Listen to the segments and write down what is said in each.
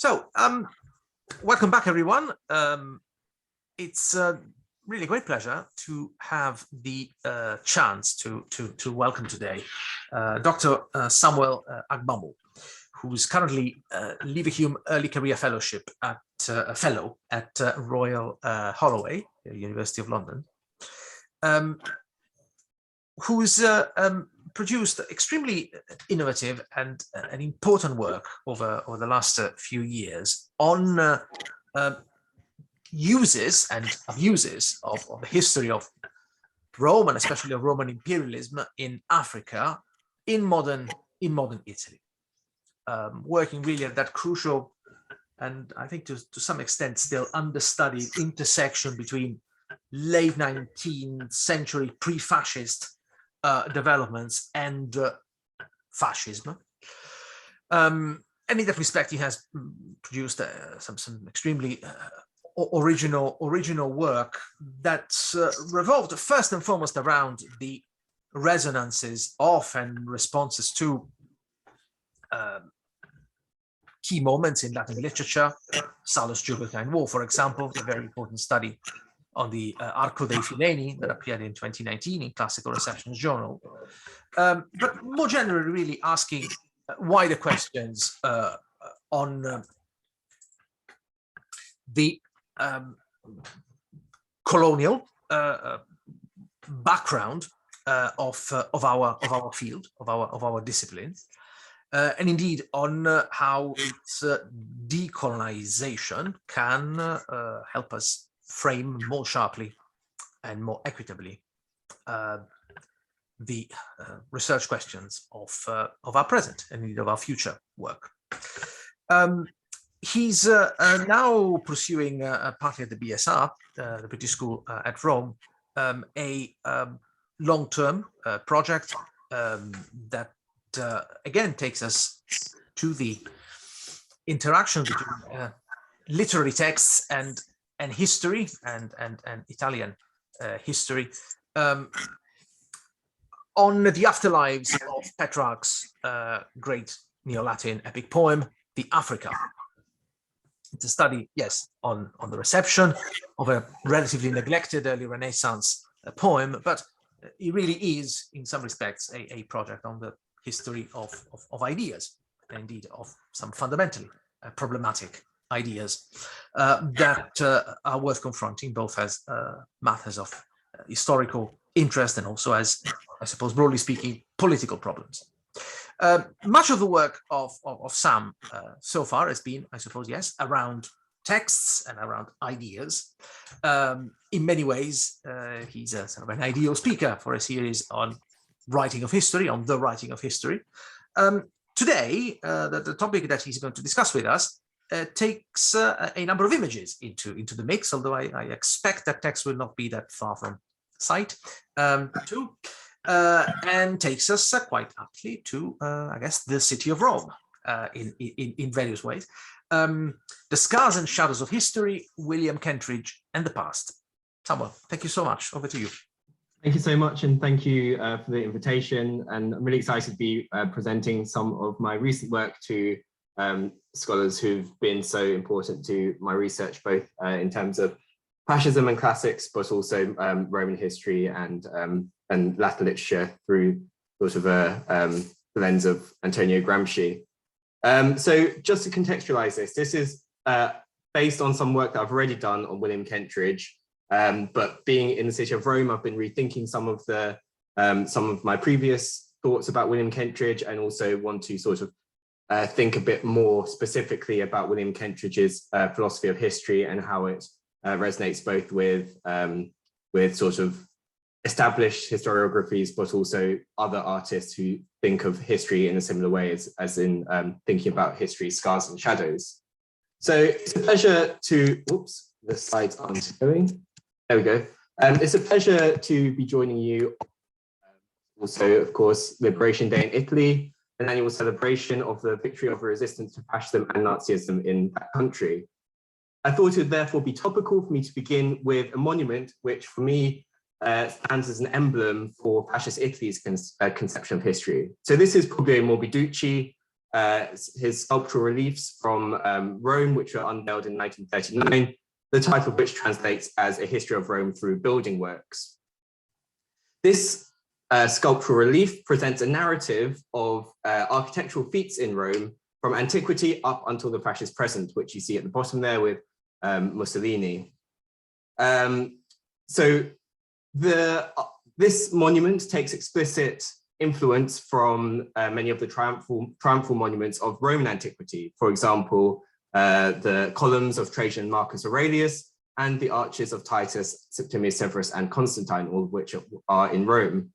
So, welcome back, everyone. It's really a great pleasure to have the chance to welcome today Dr. Samuel Agbamu, who's currently Leverhulme Early Career Fellowship at Fellow at Royal Holloway, University of London, who's produced extremely innovative and important work over the last few years on uses and abuses of the history of Rome, and especially of Roman imperialism in Africa in modern Italy, working really at that crucial and I think to some extent still understudied intersection between late 19th century pre-fascist developments and fascism. And in that respect, he has produced some extremely original work that's revolved first and foremost around the resonances of and responses to key moments in Latin literature. Sallust's Jugurthine War, for example, a very important study on the Arco dei Fileni that appeared in 2019 in Classical Receptions Journal. But more generally, really asking wider questions on the colonial background of our field, of our disciplines, and indeed on how its decolonization can help us frame more sharply and more equitably the research questions of our present and indeed of our future work. He's now pursuing, partly at the BSR, the British School at Rome, a long-term project that again takes us to the interaction between literary texts and history and Italian history on the afterlives of Petrarch's great Neo-Latin epic poem, the Africa. It's a study, yes, on the reception of a relatively neglected early Renaissance poem, but it really is, in some respects, a project on the history of ideas, and indeed of some fundamentally problematic ideas that are worth confronting, both as matters of historical interest and also as, I suppose, broadly speaking, political problems. Much of the work of Sam so far has been, I suppose, yes, around texts and around ideas. In many ways, he's a sort of an ideal speaker for a series on writing of history, on the writing of history. Today, the topic that he's going to discuss with us takes a number of images into the mix, although I expect that text will not be that far from sight too. And takes us quite aptly to, I guess, the city of Rome in various ways. The Scars and Shadows of History, William Kentridge and the Past. Samuel, thank you so much. Over to you. Thank you so much, and thank you for the invitation. And I'm really excited to be presenting some of my recent work to scholars who've been so important to my research, both in terms of fascism and classics, but also Roman history and Latin literature through sort of the lens of Antonio Gramsci. So just to contextualize this is based on some work that I've already done on William Kentridge, but being in the city of Rome, I've been rethinking some of my previous thoughts about William Kentridge, and also want to sort of think a bit more specifically about William Kentridge's philosophy of history and how it resonates both with sort of established historiographies, but also other artists who think of history in a similar way as in thinking about history, scars and shadows. So it's a pleasure to, oops, the slides aren't going. There we go. It's a pleasure to be joining you. Also, of course, Liberation Day in Italy, an annual celebration of the victory of resistance to fascism and Nazism in that country. I thought it would therefore be topical for me to begin with a monument, which for me stands as an emblem for fascist Italy's conception of history. So this is probably Morbiducci, his sculptural reliefs from Rome, which were unveiled in 1939, the title of which translates as A History of Rome Through Building Works. This sculptural relief presents a narrative of architectural feats in Rome from antiquity up until the fascist present, which you see at the bottom there with Mussolini. This monument takes explicit influence from many of the triumphal monuments of Roman antiquity. For example, the columns of Trajan and Marcus Aurelius, and the arches of Titus, Septimius Severus, and Constantine, all of which are in Rome.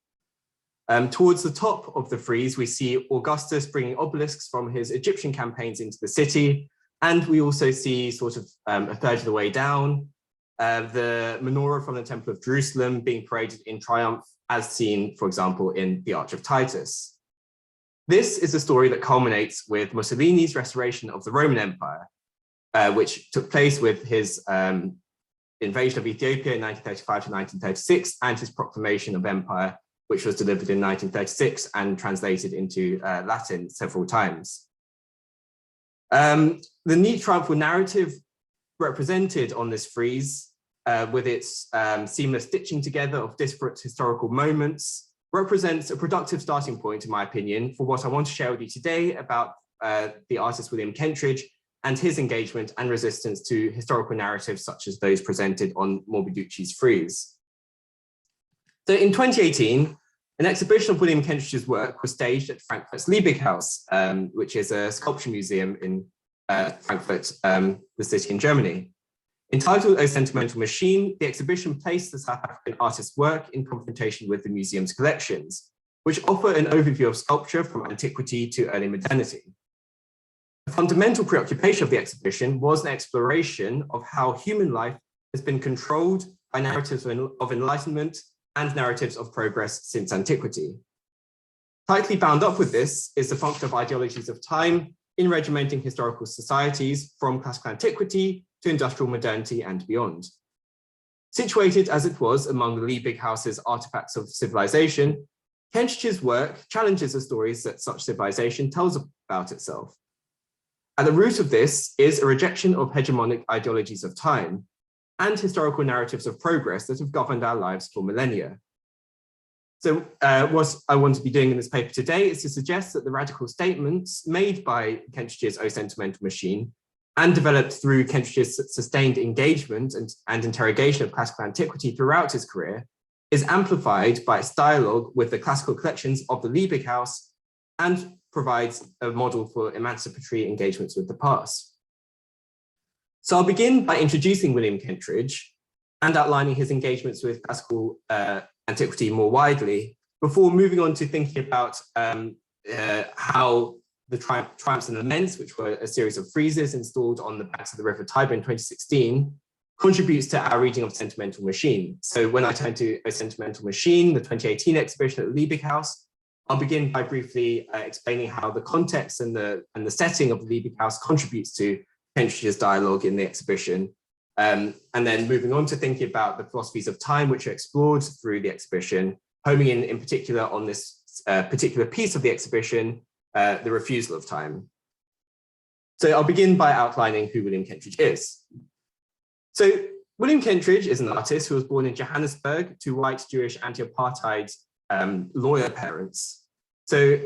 Towards the top of the frieze, we see Augustus bringing obelisks from his Egyptian campaigns into the city, and we also see sort of a third of the way down, the menorah from the Temple of Jerusalem being paraded in triumph, as seen, for example, in the Arch of Titus. This is a story that culminates with Mussolini's restoration of the Roman Empire, which took place with his invasion of Ethiopia in 1935 to 1936, and his proclamation of empire, which was delivered in 1936 and translated into Latin several times. The neat triumphal narrative represented on this frieze, with its seamless stitching together of disparate historical moments, represents a productive starting point, in my opinion, for what I want to share with you today about the artist William Kentridge and his engagement and resistance to historical narratives such as those presented on Morbiducci's frieze. So in 2018, an exhibition of William Kentridge's work was staged at Frankfurt's Liebighaus, which is a sculpture museum in Frankfurt, the city in Germany. Entitled A Sentimental Machine, the exhibition placed the South African artist's work in confrontation with the museum's collections, which offer an overview of sculpture from antiquity to early modernity. The fundamental preoccupation of the exhibition was an exploration of how human life has been controlled by narratives of enlightenment and narratives of progress since antiquity. Tightly bound up with this is the function of ideologies of time in regimenting historical societies from classical antiquity to industrial modernity and beyond. Situated as it was among the Liebighaus's artifacts of civilization, Kentridge's work challenges the stories that such civilization tells about itself. At the root of this is a rejection of hegemonic ideologies of time and historical narratives of progress that have governed our lives for millennia. So what I want to be doing in this paper today is to suggest that the radical statements made by Kentridge's O Sentimental Machine and developed through Kentridge's sustained engagement and interrogation of classical antiquity throughout his career is amplified by its dialogue with the classical collections of the Liebighaus and provides a model for emancipatory engagements with the past. So I'll begin by introducing William Kentridge and outlining his engagements with classical antiquity more widely, before moving on to thinking about how the Triumphs and Laments, which were a series of friezes installed on the banks of the River Tiber in 2016, contributes to our reading of Sentimental Machine. So when I turn to A Sentimental Machine, the 2018 exhibition at the Liebighaus, I'll begin by briefly explaining how the context and the setting of the Liebighaus contributes to Kentridge's dialogue in the exhibition, and then moving on to thinking about the philosophies of time which are explored through the exhibition, homing in particular on this particular piece of the exhibition, the refusal of time. So I'll begin by outlining who William Kentridge is. So William Kentridge is an artist who was born in Johannesburg to white Jewish anti-apartheid lawyer parents. So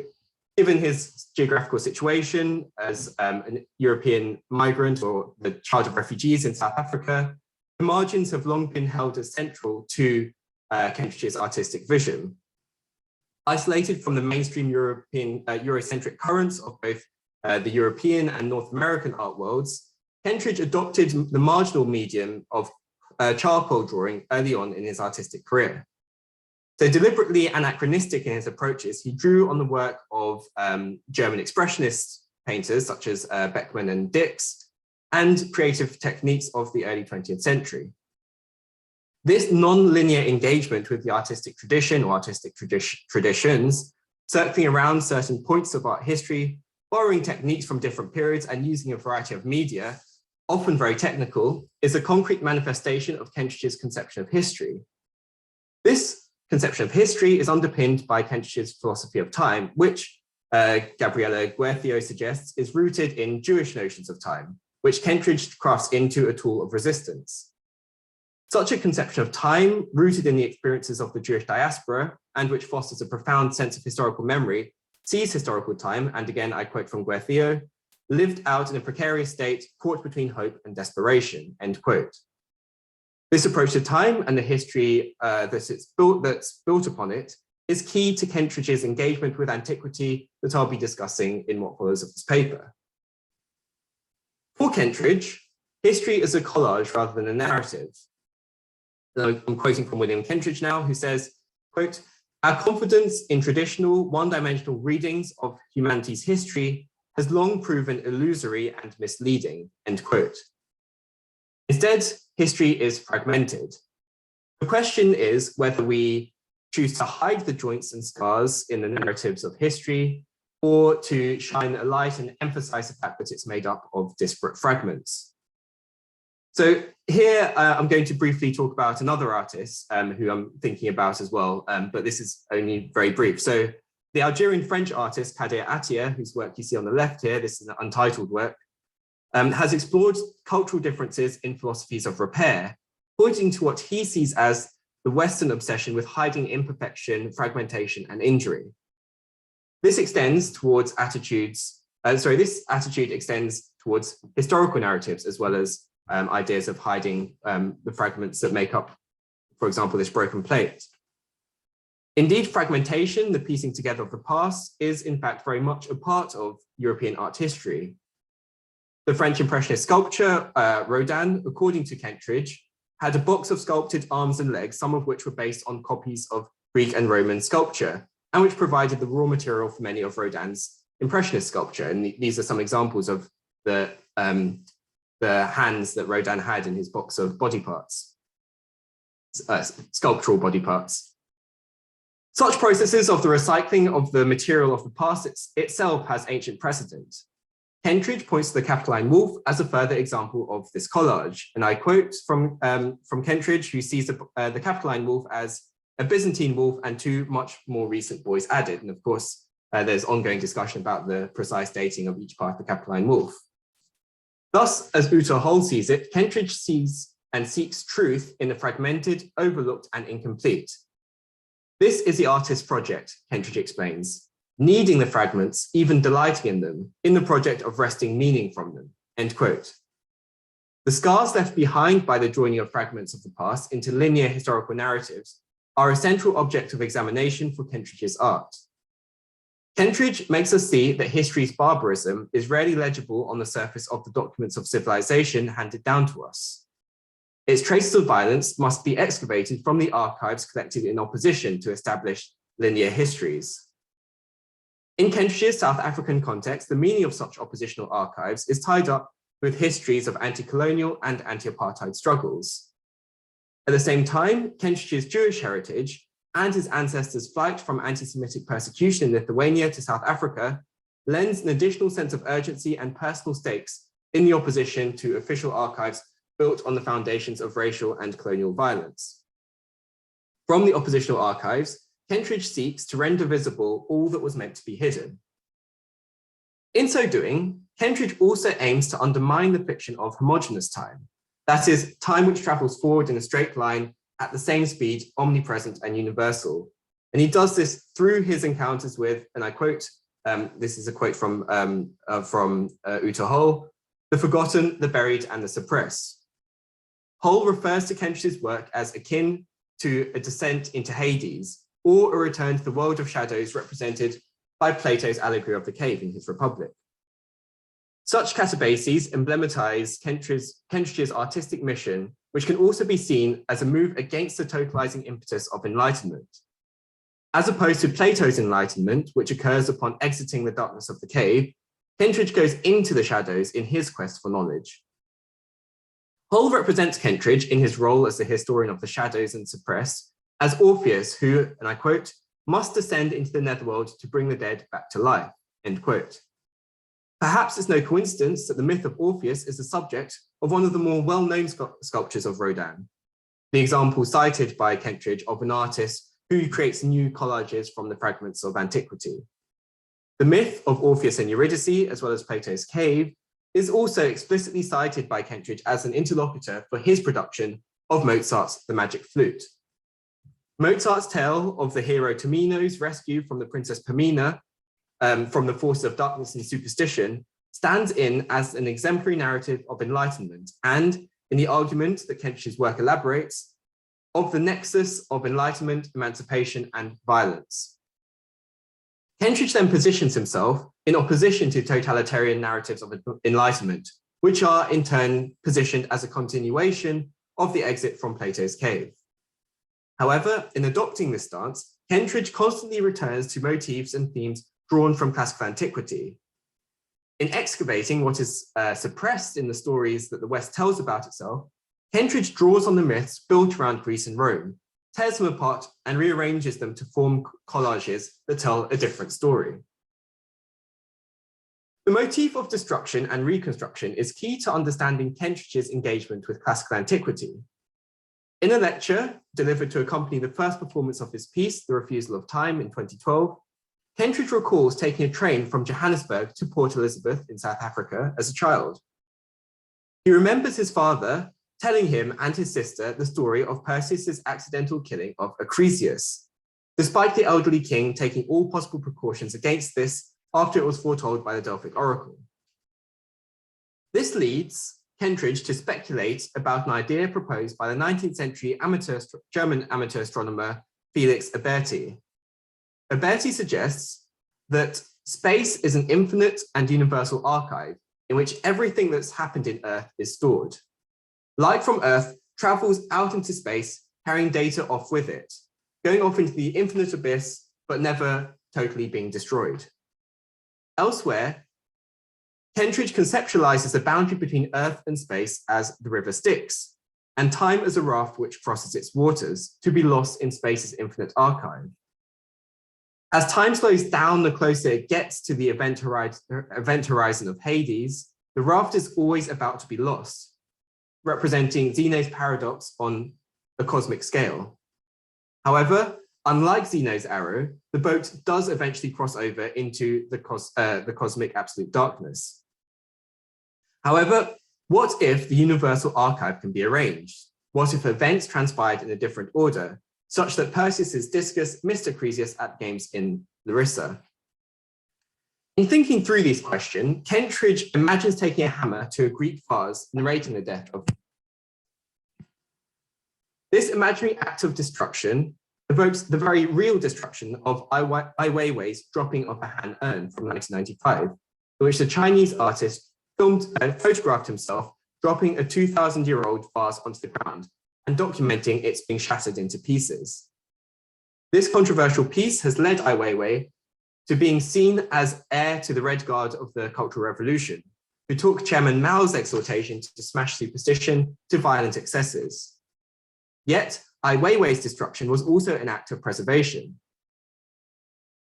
given his geographical situation as an European migrant or the child of refugees in South Africa, the margins have long been held as central to Kentridge's artistic vision. Isolated from the mainstream Eurocentric currents of both the European and North American art worlds, Kentridge adopted the marginal medium of charcoal drawing early on in his artistic career. So deliberately anachronistic in his approaches, he drew on the work of German expressionist painters such as Beckmann and Dix, and creative techniques of the early 20th century. This non-linear engagement with the artistic tradition or artistic traditions, circling around certain points of art history, borrowing techniques from different periods and using a variety of media, often very technical, is a concrete manifestation of Kentridge's conception of history. This conception of history is underpinned by Kentridge's philosophy of time, which, Gabriella Guercio suggests, is rooted in Jewish notions of time, which Kentridge crafts into a tool of resistance. Such a conception of time, rooted in the experiences of the Jewish diaspora, and which fosters a profound sense of historical memory, sees historical time, and again, I quote from Guercio, lived out in a precarious state, caught between hope and desperation, end quote. This approach to time and the history that's built upon it is key to Kentridge's engagement with antiquity that I'll be discussing in what follows of this paper. For Kentridge, history is a collage rather than a narrative. So I'm quoting from William Kentridge now, who says, quote, "Our confidence in traditional one-dimensional readings of humanity's history has long proven illusory and misleading," end quote. Instead, history is fragmented. The question is whether we choose to hide the joints and scars in the narratives of history, or to shine a light and emphasize the fact that it's made up of disparate fragments. So here I'm going to briefly talk about another artist who I'm thinking about as well, but this is only very brief. So the Algerian French artist Kader Attia, whose work you see on the left here, this is an untitled work, has explored cultural differences in philosophies of repair, pointing to what he sees as the Western obsession with hiding imperfection, fragmentation, and injury. This extends towards this attitude extends towards historical narratives as well as ideas of hiding the fragments that make up, for example, this broken plate. Indeed, fragmentation, the piecing together of the past, is in fact very much a part of European art history. The French Impressionist sculptor, Rodin, according to Kentridge, had a box of sculpted arms and legs, some of which were based on copies of Greek and Roman sculpture, and which provided the raw material for many of Rodin's Impressionist sculpture. And these are some examples of the hands that Rodin had in his box of body parts, sculptural body parts. Such processes of the recycling of the material of the past itself has ancient precedent. Kentridge points to the Capitoline wolf as a further example of this collage. And I quote from Kentridge, who sees the Capitoline wolf as a Byzantine wolf and two much more recent boys added. And of course, there's ongoing discussion about the precise dating of each part of the Capitoline wolf. Thus, as Uta Hull sees it, Kentridge sees and seeks truth in the fragmented, overlooked, and incomplete. This is the artist's project, Kentridge explains, needing the fragments, even delighting in them, in the project of wresting meaning from them, end quote. The scars left behind by the joining of fragments of the past into linear historical narratives are a central object of examination for Kentridge's art. Kentridge makes us see that history's barbarism is rarely legible on the surface of the documents of civilization handed down to us. Its traces of violence must be excavated from the archives collected in opposition to established linear histories. In Kentridge's South African context, the meaning of such oppositional archives is tied up with histories of anti-colonial and anti-apartheid struggles. At the same time, Kentridge's Jewish heritage and his ancestors' flight from anti-Semitic persecution in Lithuania to South Africa lends an additional sense of urgency and personal stakes in the opposition to official archives built on the foundations of racial and colonial violence. From the oppositional archives, Kentridge seeks to render visible all that was meant to be hidden. In so doing, Kentridge also aims to undermine the fiction of homogeneous time, that is, time which travels forward in a straight line at the same speed, omnipresent and universal. And he does this through his encounters with, and I quote, this is a quote from Uta Hull, the forgotten, the buried, and the suppressed. Hull refers to Kentridge's work as akin to a descent into Hades, or a return to the world of shadows represented by Plato's allegory of the cave in his Republic. Such catabases emblematize Kentridge's artistic mission, which can also be seen as a move against the totalizing impetus of enlightenment. As opposed to Plato's enlightenment, which occurs upon exiting the darkness of the cave, Kentridge goes into the shadows in his quest for knowledge. Hull represents Kentridge in his role as the historian of the shadows and suppressed as Orpheus, who, and I quote, must descend into the netherworld to bring the dead back to life, end quote. Perhaps it's no coincidence that the myth of Orpheus is the subject of one of the more well-known sculptures of Rodin, the example cited by Kentridge of an artist who creates new collages from the fragments of antiquity. The myth of Orpheus and Eurydice, as well as Plato's cave, is also explicitly cited by Kentridge as an interlocutor for his production of Mozart's The Magic Flute. Mozart's tale of the hero Tamino's rescue from the Princess Pamina from the forces of darkness and superstition stands in as an exemplary narrative of enlightenment and, in the argument that Kentridge's work elaborates, of the nexus of enlightenment, emancipation, and violence. Kentridge then positions himself in opposition to totalitarian narratives of enlightenment, which are in turn positioned as a continuation of the exit from Plato's cave. However, in adopting this stance, Kentridge constantly returns to motifs and themes drawn from classical antiquity. In excavating what is suppressed in the stories that the West tells about itself, Kentridge draws on the myths built around Greece and Rome, tears them apart and rearranges them to form collages that tell a different story. The motif of destruction and reconstruction is key to understanding Kentridge's engagement with classical antiquity. In a lecture delivered to accompany the first performance of his piece, The Refusal of Time, in 2012, Kentridge recalls taking a train from Johannesburg to Port Elizabeth in South Africa as a child. He remembers his father telling him and his sister the story of Perseus's accidental killing of Acrisius, despite the elderly king taking all possible precautions against this after it was foretold by the Delphic oracle. This leads Kentridge to speculate about an idea proposed by the 19th century German amateur astronomer Felix Alberti. Alberti suggests that space is an infinite and universal archive in which everything that's happened in Earth is stored. Light from Earth travels out into space, carrying data off with it, going off into the infinite abyss, but never totally being destroyed. Elsewhere, Kentridge conceptualizes the boundary between Earth and space as the river Styx, and time as a raft which crosses its waters, to be lost in space's infinite archive. As time slows down the closer it gets to the event horizon of Hades, the raft is always about to be lost, representing Zeno's paradox on a cosmic scale. However, unlike Zeno's arrow, the boat does eventually cross over into the cosmic absolute darkness. However, what if the universal archive can be arranged? What if events transpired in a different order, such that Perseus's discus missed Acrisius at games in Larissa? In thinking through these questions, Kentridge imagines taking a hammer to a Greek vase, narrating the death of. This imaginary act of destruction evokes the very real destruction of Ai Weiwei's dropping of a Han urn from 1995, in which the Chinese artist photographed himself dropping a 2,000-year-old vase onto the ground and documenting its being shattered into pieces. This controversial piece has led Ai Weiwei to being seen as heir to the Red Guard of the Cultural Revolution, who took Chairman Mao's exhortation to smash superstition to violent excesses. Yet, Ai Weiwei's destruction was also an act of preservation.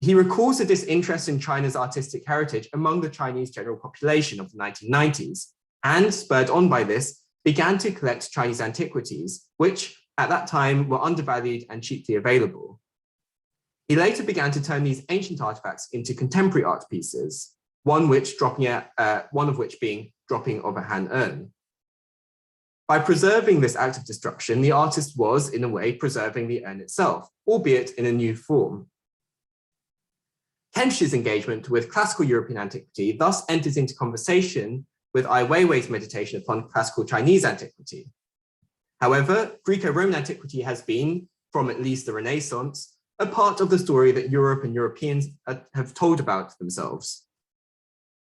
He recalls a disinterest in China's artistic heritage among the Chinese general population of the 1990s, and, spurred on by this, began to collect Chinese antiquities, which at that time were undervalued and cheaply available. He later began to turn these ancient artifacts into contemporary art pieces, one of which being dropping of a Han urn. By preserving this act of destruction, the artist was, in a way, preserving the urn itself, albeit in a new form. Kentridge's engagement with classical European antiquity thus enters into conversation with Ai Weiwei's meditation upon classical Chinese antiquity. However, Greco-Roman antiquity has been, from at least the Renaissance, a part of the story that Europe and Europeans have told about themselves.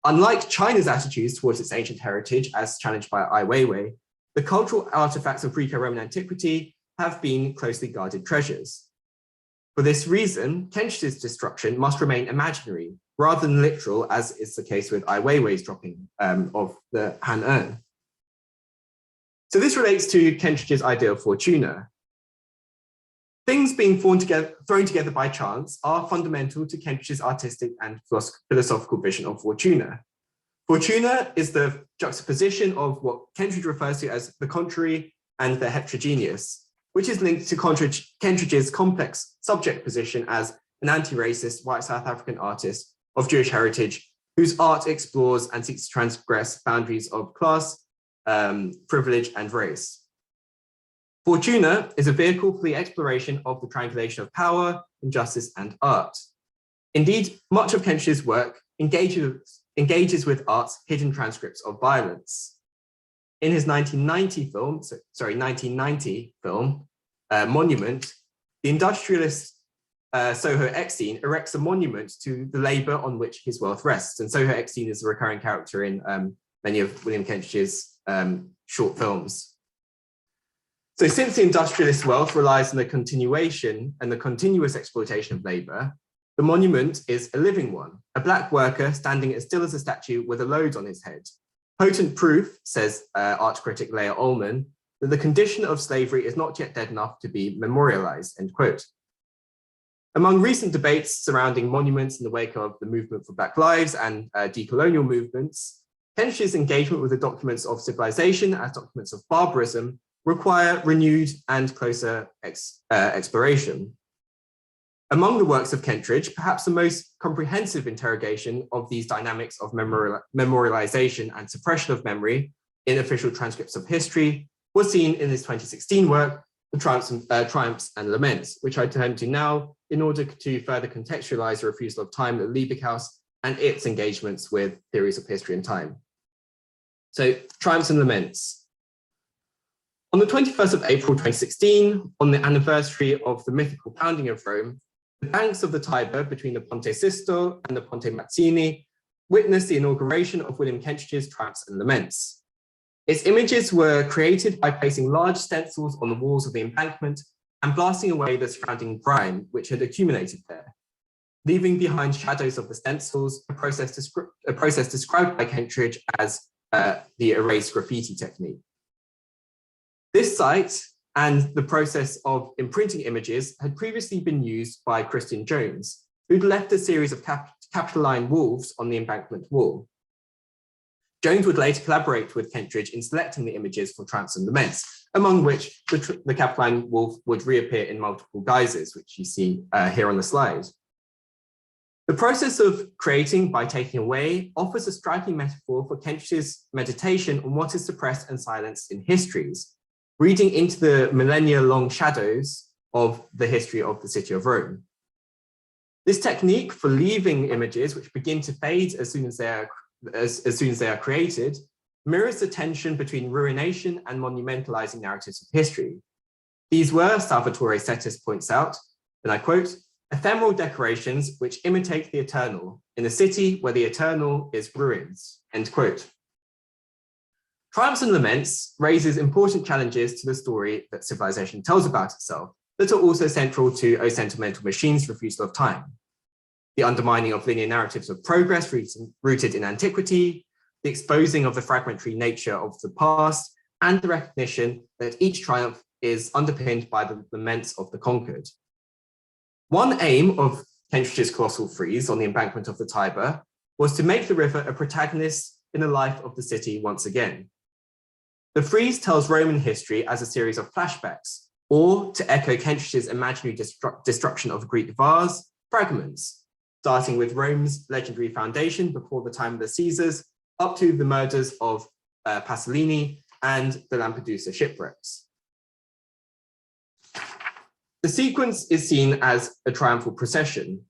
Unlike China's attitudes towards its ancient heritage, as challenged by Ai Weiwei, the cultural artifacts of Greco-Roman antiquity have been closely guarded treasures. For this reason, Kentridge's destruction must remain imaginary rather than literal, as is the case with Ai Weiwei's dropping of the Han urn. So this relates to Kentridge's idea of fortuna. Things being thrown together by chance are fundamental to Kentridge's artistic and philosophical vision of fortuna. Fortuna is the juxtaposition of what Kentridge refers to as the contrary and the heterogeneous, which is linked to Kentridge's complex subject position as an anti-racist white South African artist of Jewish heritage, whose art explores and seeks to transgress boundaries of class, privilege, and race. Fortuna is a vehicle for the exploration of the triangulation of power, injustice, and art. Indeed, much of Kentridge's work engages with art's hidden transcripts of violence. In his 1990 film, Monument, the industrialist Soho Epstein erects a monument to the labor on which his wealth rests. And Soho Epstein is a recurring character in many of William Kentridge's short films. So since the industrialist wealth relies on the continuation and the continuous exploitation of labor, the monument is a living one, a black worker standing as still as a statue with a load on his head. Potent proof, says art critic Leah Ullman, that the condition of slavery is not yet dead enough to be memorialized, end quote. Among recent debates surrounding monuments in the wake of the movement for Black Lives and decolonial movements, Kentridge's engagement with the documents of civilization as documents of barbarism require renewed and closer exploration. Among the works of Kentridge, perhaps the most comprehensive interrogation of these dynamics of memorialization and suppression of memory in official transcripts of history was seen in his 2016 work, The Triumphs and Laments, which I turn to now in order to further contextualize the refusal of time at Liebig House and its engagements with theories of history and time. So, Triumphs and Laments. On the 21st of April 2016, on the anniversary of the mythical founding of Rome, the banks of the Tiber between the Ponte Sisto and the Ponte Mazzini witnessed the inauguration of William Kentridge's Triumphs and Laments. Its images were created by placing large stencils on the walls of the embankment and blasting away the surrounding grime which had accumulated there, leaving behind shadows of the stencils, a process described by Kentridge as the erase graffiti technique. This site and the process of imprinting images had previously been used by Christian Jones, who'd left a series of Capitoline wolves on the embankment wall. Jones would later collaborate with Kentridge in selecting the images for Triumphs and Laments, among which the Capitoline wolf would reappear in multiple guises, which you see here on the slide. The process of creating by taking away offers a striking metaphor for Kentridge's meditation on what is suppressed and silenced in histories, reading into the millennia-long shadows of the history of the city of Rome. This technique for leaving images which begin to fade as soon as they are created mirrors the tension between ruination and monumentalizing narratives of history. These were, Salvatore Settis points out, and I quote, ephemeral decorations which imitate the eternal in a city where the eternal is ruins, end quote. Triumphs and Laments raises important challenges to the story that civilization tells about itself that are also central to O Sentimental Machine's refusal of time. The undermining of linear narratives of progress rooted in antiquity, the exposing of the fragmentary nature of the past, and the recognition that each triumph is underpinned by the laments of the conquered. One aim of Kentridge's colossal frieze on the embankment of the Tiber was to make the river a protagonist in the life of the city once again. The frieze tells Roman history as a series of flashbacks, or to echo Kentridge's imaginary destruction of a Greek vase, fragments, starting with Rome's legendary foundation before the time of the Caesars, up to the murders of Pasolini and the Lampedusa shipwrecks. The sequence is seen as a triumphal procession,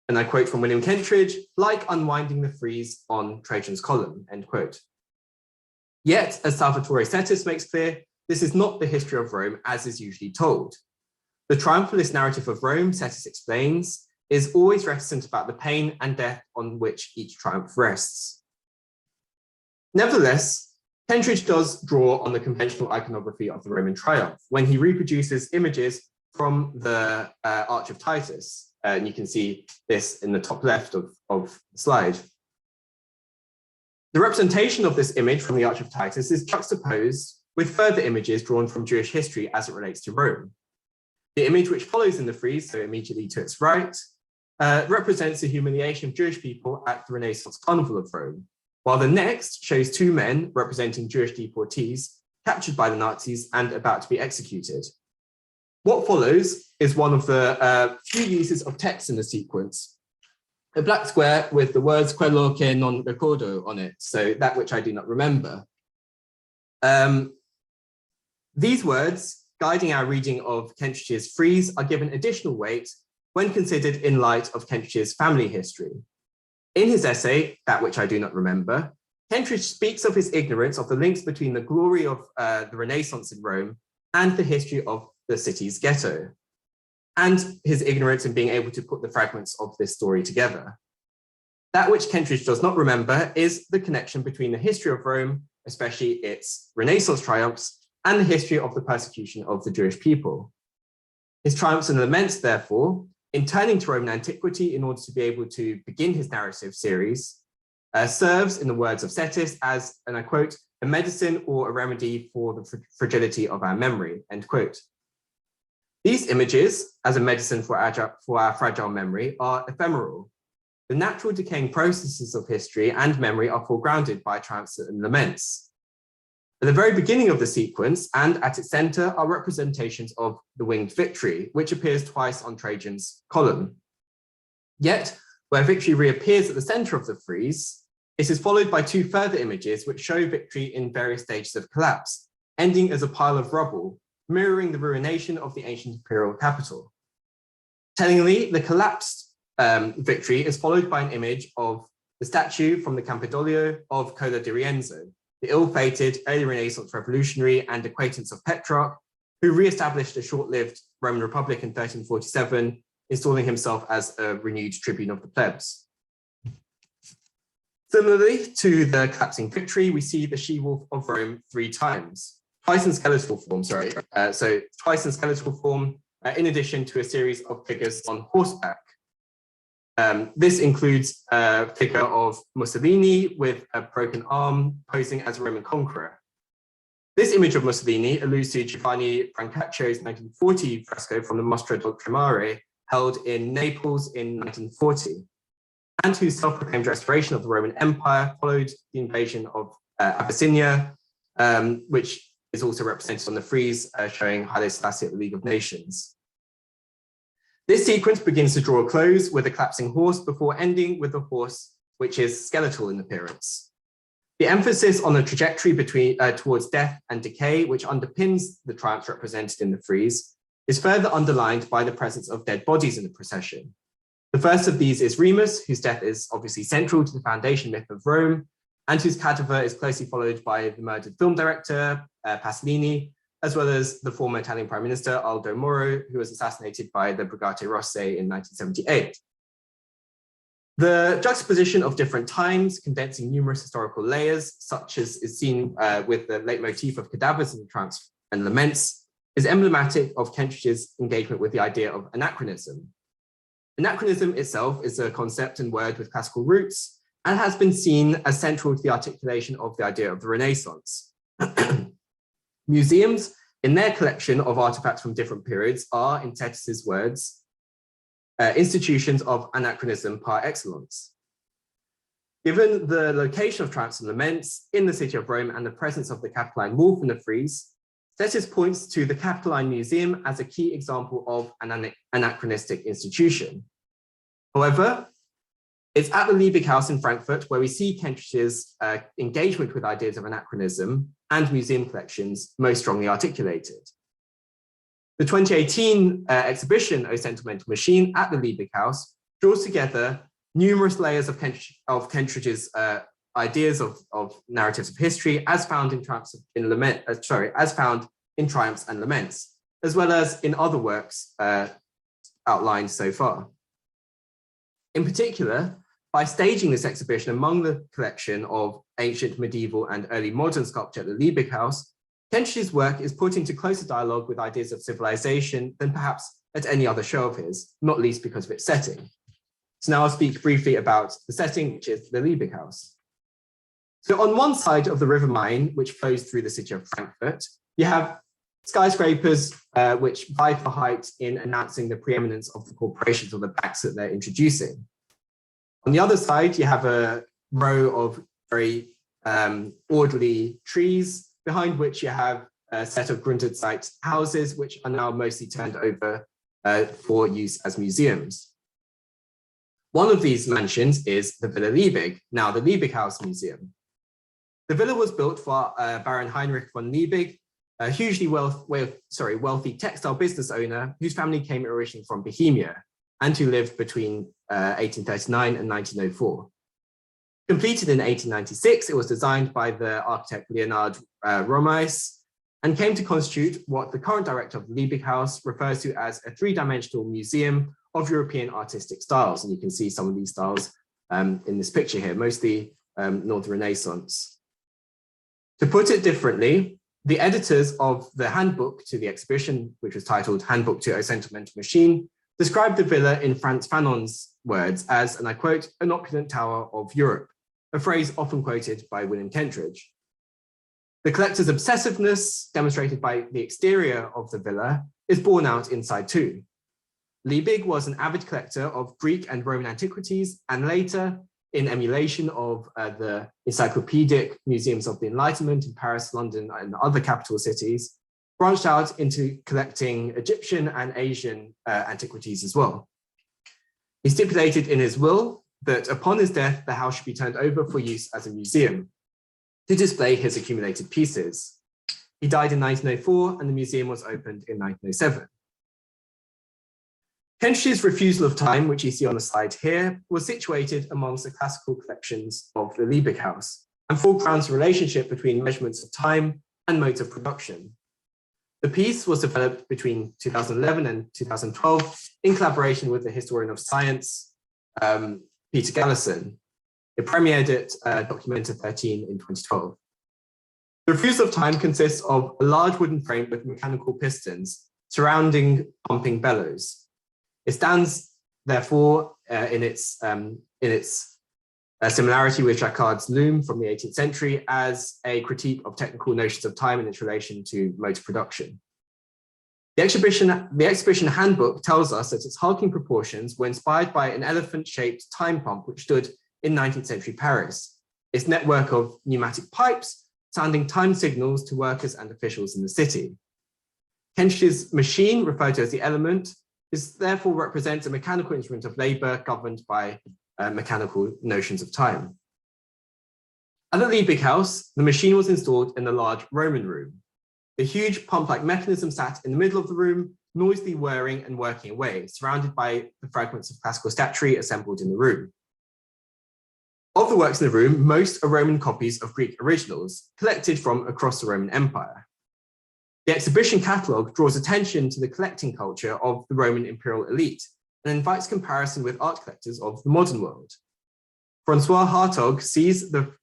and I quote from William Kentridge, like unwinding the frieze on Trajan's column, end quote. Yet, as Salvatore Settis makes clear, this is not the history of Rome as is usually told. The triumphalist narrative of Rome, Settis explains, is always reticent about the pain and death on which each triumph rests. Nevertheless, Kentridge does draw on the conventional iconography of the Roman triumph when he reproduces images from the Arch of Titus. And you can see this in the top left of the slide. The representation of this image from the Arch of Titus is juxtaposed with further images drawn from Jewish history as it relates to Rome. The image which follows in the frieze, so immediately to its right, represents the humiliation of Jewish people at the Renaissance Carnival of Rome, while the next shows two men representing Jewish deportees captured by the Nazis and about to be executed. What follows is one of the few uses of text in the sequence, a black square with the words quello che non ricordo on it, so that which I do not remember. These words, guiding our reading of Kentridge's frieze, are given additional weight when considered in light of Kentridge's family history. In his essay, That Which I Do Not Remember, Kentridge speaks of his ignorance of the links between the glory of the Renaissance in Rome and the history of the city's ghetto, and his ignorance in being able to put the fragments of this story together. That which Kentridge does not remember is the connection between the history of Rome, especially its Renaissance triumphs, and the history of the persecution of the Jewish people. His triumphs and laments, therefore, in turning to Roman antiquity in order to be able to begin his narrative series, serves, in the words of Cetis, as, and I quote, a medicine or a remedy for the fragility of our memory, end quote. These images, as a medicine for our fragile memory, are ephemeral. The natural decaying processes of history and memory are foregrounded by triumphs and laments. At the very beginning of the sequence and at its center are representations of the winged victory, which appears twice on Trajan's column. Yet, where victory reappears at the center of the frieze, it is followed by two further images which show victory in various stages of collapse, ending as a pile of rubble, mirroring the ruination of the ancient imperial capital. Tellingly, the collapsed victory is followed by an image of the statue from the Campidoglio of Cola di Rienzo, the ill-fated early Renaissance revolutionary and acquaintance of Petrarch, who re-established a short-lived Roman Republic in 1347, installing himself as a renewed tribune of the plebs. Similarly to the collapsing victory, we see the she-wolf of Rome three times, twice in skeletal form, twice in skeletal form, in addition to a series of figures on horseback. This includes a figure of Mussolini with a broken arm posing as a Roman conqueror. This image of Mussolini alludes to Giovanni Brancaccio's 1940 fresco from the Mostra del Tremare, held in Naples in 1940, and whose self-proclaimed restoration of the Roman Empire followed the invasion of Abyssinia, which is also represented on the frieze showing Haile Selassie at the League of Nations. This sequence begins to draw a close with a collapsing horse before ending with a horse which is skeletal in appearance. The emphasis on the trajectory towards death and decay, which underpins the triumphs represented in the frieze, is further underlined by the presence of dead bodies in the procession. The first of these is Remus, whose death is obviously central to the foundation myth of Rome, and whose cadaver is closely followed by the murdered film director, Pasolini, as well as the former Italian Prime Minister, Aldo Moro, who was assassinated by the Brigate Rosse in 1978. The juxtaposition of different times, condensing numerous historical layers, such as is seen with the leitmotif of cadavers in the triumphs and laments, is emblematic of Kentridge's engagement with the idea of anachronism. Anachronism itself is a concept and word with classical roots and has been seen as central to the articulation of the idea of the Renaissance. Museums, in their collection of artifacts from different periods, are, in Cetis's words, institutions of anachronism par excellence. Given the location of triumphs and laments in the city of Rome and the presence of the Capitoline wolf in the frieze, Cetis points to the Capitoline Museum as a key example of an anachronistic institution. However, it's at the Liebig House in Frankfurt where we see Kentridge's engagement with ideas of anachronism and museum collections most strongly articulated. The 2018 exhibition, O Sentimental Machine, at the Liebig House draws together numerous layers of Kentridge's ideas of narratives of history as found in Triumphs and Laments, as well as in other works outlined so far. In particular, by staging this exhibition among the collection of ancient, medieval, and early modern sculpture at the Liebig House, Kentridge's work is put into closer dialogue with ideas of civilization than perhaps at any other show of his, not least because of its setting. So now I'll speak briefly about the setting, which is the Liebig House. So on one side of the River Main, which flows through the city of Frankfurt, you have skyscrapers which vie for height in announcing the preeminence of the corporations or the banks that they're introducing. On the other side, you have a row of very orderly trees, behind which you have a set of Grundstück houses, which are now mostly turned over for use as museums. One of these mansions is the Villa Liebig, now the Liebig House Museum. The villa was built for Baron Heinrich von Liebig, a hugely wealthy textile business owner whose family came originally from Bohemia and who lived between 1839 and 1904. Completed in 1896, it was designed by the architect Leonard Romeis and came to constitute what the current director of the Liebig House refers to as a three-dimensional museum of European artistic styles. And you can see some of these styles in this picture here, mostly Northern Renaissance. To put it differently, the editors of the handbook to the exhibition, which was titled Handbook to a Sentimental Machine, described the villa in Frantz Fanon's words as, and I quote, an opulent tower of Europe, a phrase often quoted by William Kentridge. The collector's obsessiveness, demonstrated by the exterior of the villa, is borne out inside too. Liebig was an avid collector of Greek and Roman antiquities, and later, in emulation of the encyclopedic museums of the Enlightenment in Paris, London, and other capital cities, branched out into collecting Egyptian and Asian antiquities as well. He stipulated in his will that upon his death, the house should be turned over for use as a museum to display his accumulated pieces. He died in 1904 and the museum was opened in 1907. Kentridge's refusal of time, which you see on the slide here, was situated amongst the classical collections of the Liebig House and foregrounds the relationship between measurements of time and modes of production. The piece was developed between 2011 and 2012 in collaboration with the historian of science, Peter Gallison. It premiered at Documenta 13 in 2012. The refusal of time consists of a large wooden frame with mechanical pistons surrounding pumping bellows. It stands, therefore, in its similarity with Jacquard's loom from the 18th century as a critique of technical notions of time and its relation to motor production. The exhibition handbook tells us that its hulking proportions were inspired by an elephant-shaped time pump which stood in 19th century Paris. Its network of pneumatic pipes sounding time signals to workers and officials in the city. Kentridge's machine, referred to as the element, therefore represents a mechanical instrument of labor governed by mechanical notions of time. At the Liebig House, the machine was installed in the large Roman room. The huge pump-like mechanism sat in the middle of the room, noisily whirring and working away, surrounded by the fragments of classical statuary assembled in the room. Of the works in the room, most are Roman copies of Greek originals, collected from across the Roman Empire. The exhibition catalogue draws attention to the collecting culture of the Roman imperial elite and invites comparison with art collectors of the modern world. Francois Hartog sees the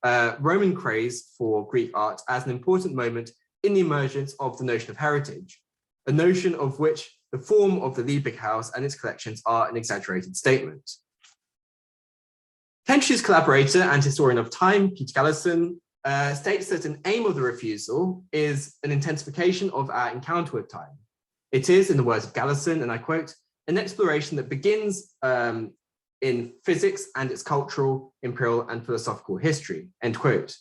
Roman craze for Greek art as an important moment in the emergence of the notion of heritage, a notion of which the form of the Liebig House and its collections are an exaggerated statement. Kentridge's collaborator and historian of time, Peter Gallison, states that an aim of the refusal is an intensification of our encounter with time. It is, in the words of Gallison, and I quote, an exploration that begins in physics and its cultural, imperial, and philosophical history, end quote.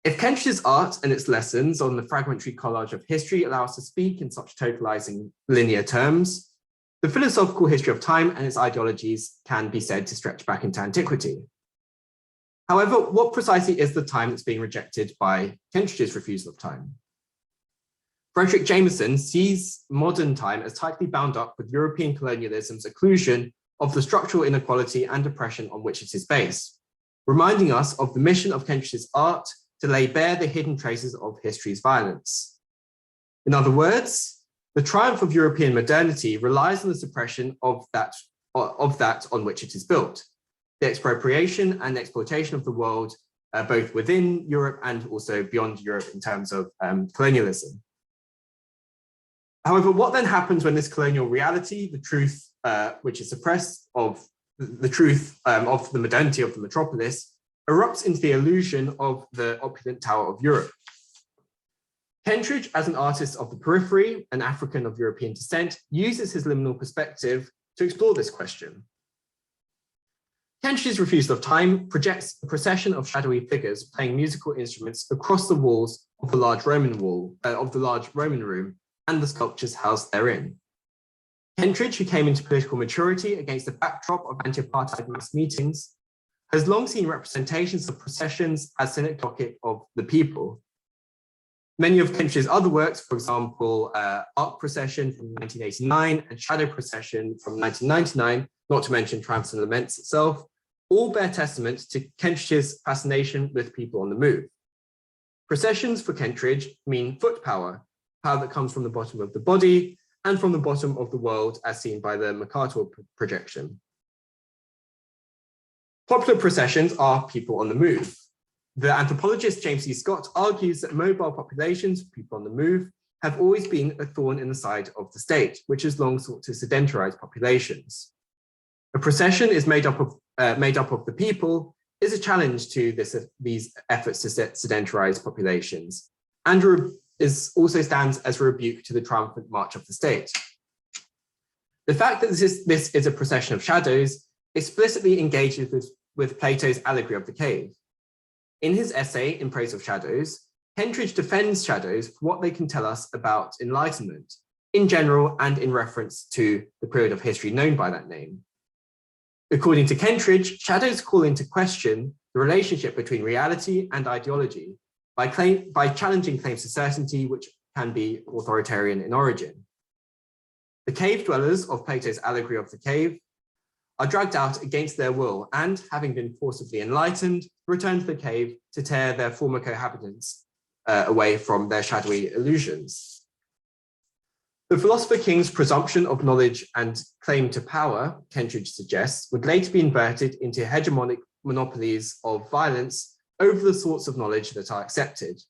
If Kentridge's art and its lessons on the fragmentary collage of history allow us to speak in such totalizing linear terms, the philosophical history of time and its ideologies can be said to stretch back into antiquity. However, what precisely is the time that's being rejected by Kentridge's refusal of time? Frederick Jameson sees modern time as tightly bound up with European colonialism's occlusion of the structural inequality and oppression on which it is based, reminding us of the mission of Kentridge's art to lay bare the hidden traces of history's violence. In other words, the triumph of European modernity relies on the suppression of that on which it is built, the expropriation and exploitation of the world, both within Europe and also beyond Europe in terms of colonialism. However, what then happens when this colonial reality, the truth which is suppressed of the truth of the modernity of the metropolis, erupts into the illusion of the opulent Tower of Europe? Kentridge, as an artist of the periphery, an African of European descent, uses his liminal perspective to explore this question. Kentridge's refusal of time projects a procession of shadowy figures playing musical instruments across the walls of the large Roman room and the sculptures housed therein. Kentridge, who came into political maturity against the backdrop of anti-apartheid mass meetings, has long seen representations of processions as synecdoche of the people. Many of Kentridge's other works, for example, Arc Procession from 1989 and Shadow Procession from 1999, not to mention Triumphs and Laments itself, all bear testament to Kentridge's fascination with people on the move. Processions for Kentridge mean foot power, power that comes from the bottom of the body and from the bottom of the world as seen by the Mercator projection. Popular processions are people on the move. The anthropologist James C. Scott argues that mobile populations, people on the move, have always been a thorn in the side of the state, which has long sought to sedentarize populations. A procession is made up of the people is a challenge to these efforts to sedentarize populations, and also stands as a rebuke to the triumphant march of the state. The fact that this is a procession of shadows explicitly engages with Plato's allegory of the cave. In his essay In Praise of Shadows, Kentridge defends shadows for what they can tell us about enlightenment, in general and in reference to the period of history known by that name. According to Kentridge, shadows call into question the relationship between reality and ideology by challenging claims to certainty, which can be authoritarian in origin. The cave dwellers of Plato's allegory of the cave are dragged out against their will and, having been forcibly enlightened, return to the cave to tear their former cohabitants away from their shadowy illusions. The philosopher king's presumption of knowledge and claim to power, Kentridge suggests, would later be inverted into hegemonic monopolies of violence over the sorts of knowledge that are accepted.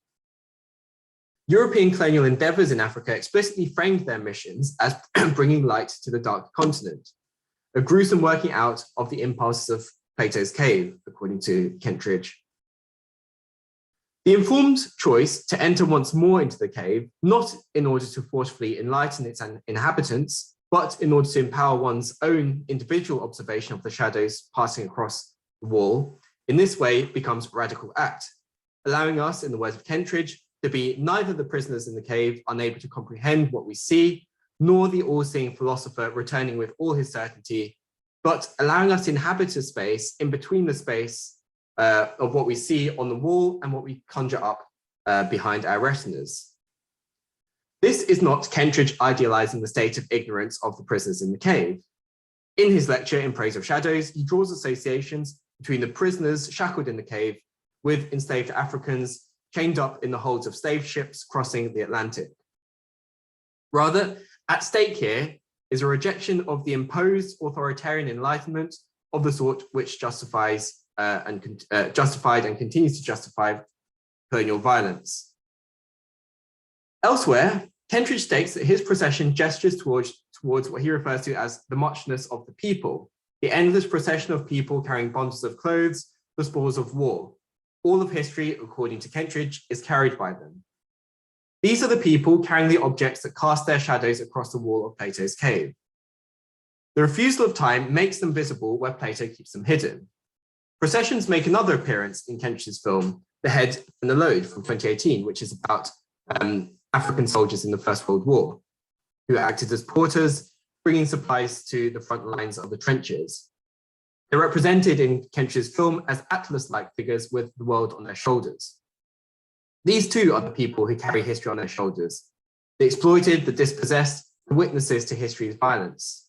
European colonial endeavors in Africa explicitly framed their missions as bringing light to the dark continent, a gruesome working out of the impulses of Plato's cave, according to Kentridge. The informed choice to enter once more into the cave, not in order to forcefully enlighten its inhabitants, but in order to empower one's own individual observation of the shadows passing across the wall, in this way becomes a radical act, allowing us, in the words of Kentridge, to be neither the prisoners in the cave unable to comprehend what we see, nor the all-seeing philosopher returning with all his certainty, but allowing us to inhabit a space in between the space of what we see on the wall and what we conjure up behind our retinas. This is not Kentridge idealizing the state of ignorance of the prisoners in the cave. In his lecture In Praise of Shadows, he draws associations between the prisoners shackled in the cave with enslaved Africans chained up in the holds of slave ships crossing the Atlantic. Rather, at stake here is a rejection of the imposed authoritarian enlightenment of the sort which justified and continues to justify colonial violence. Elsewhere, Kentridge states that his procession gestures towards what he refers to as the muchness of the people, the endless procession of people carrying bundles of clothes, the spoils of war. All of history, according to Kentridge, is carried by them. These are the people carrying the objects that cast their shadows across the wall of Plato's cave. The refusal of time makes them visible where Plato keeps them hidden. Processions make another appearance in Kentridge's film, The Head and the Load from 2018, which is about African soldiers in the First World War, who acted as porters, bringing supplies to the front lines of the trenches. They're represented in Kentridge's film as Atlas-like figures with the world on their shoulders. These too are the people who carry history on their shoulders, the exploited, the dispossessed, the witnesses to history's violence.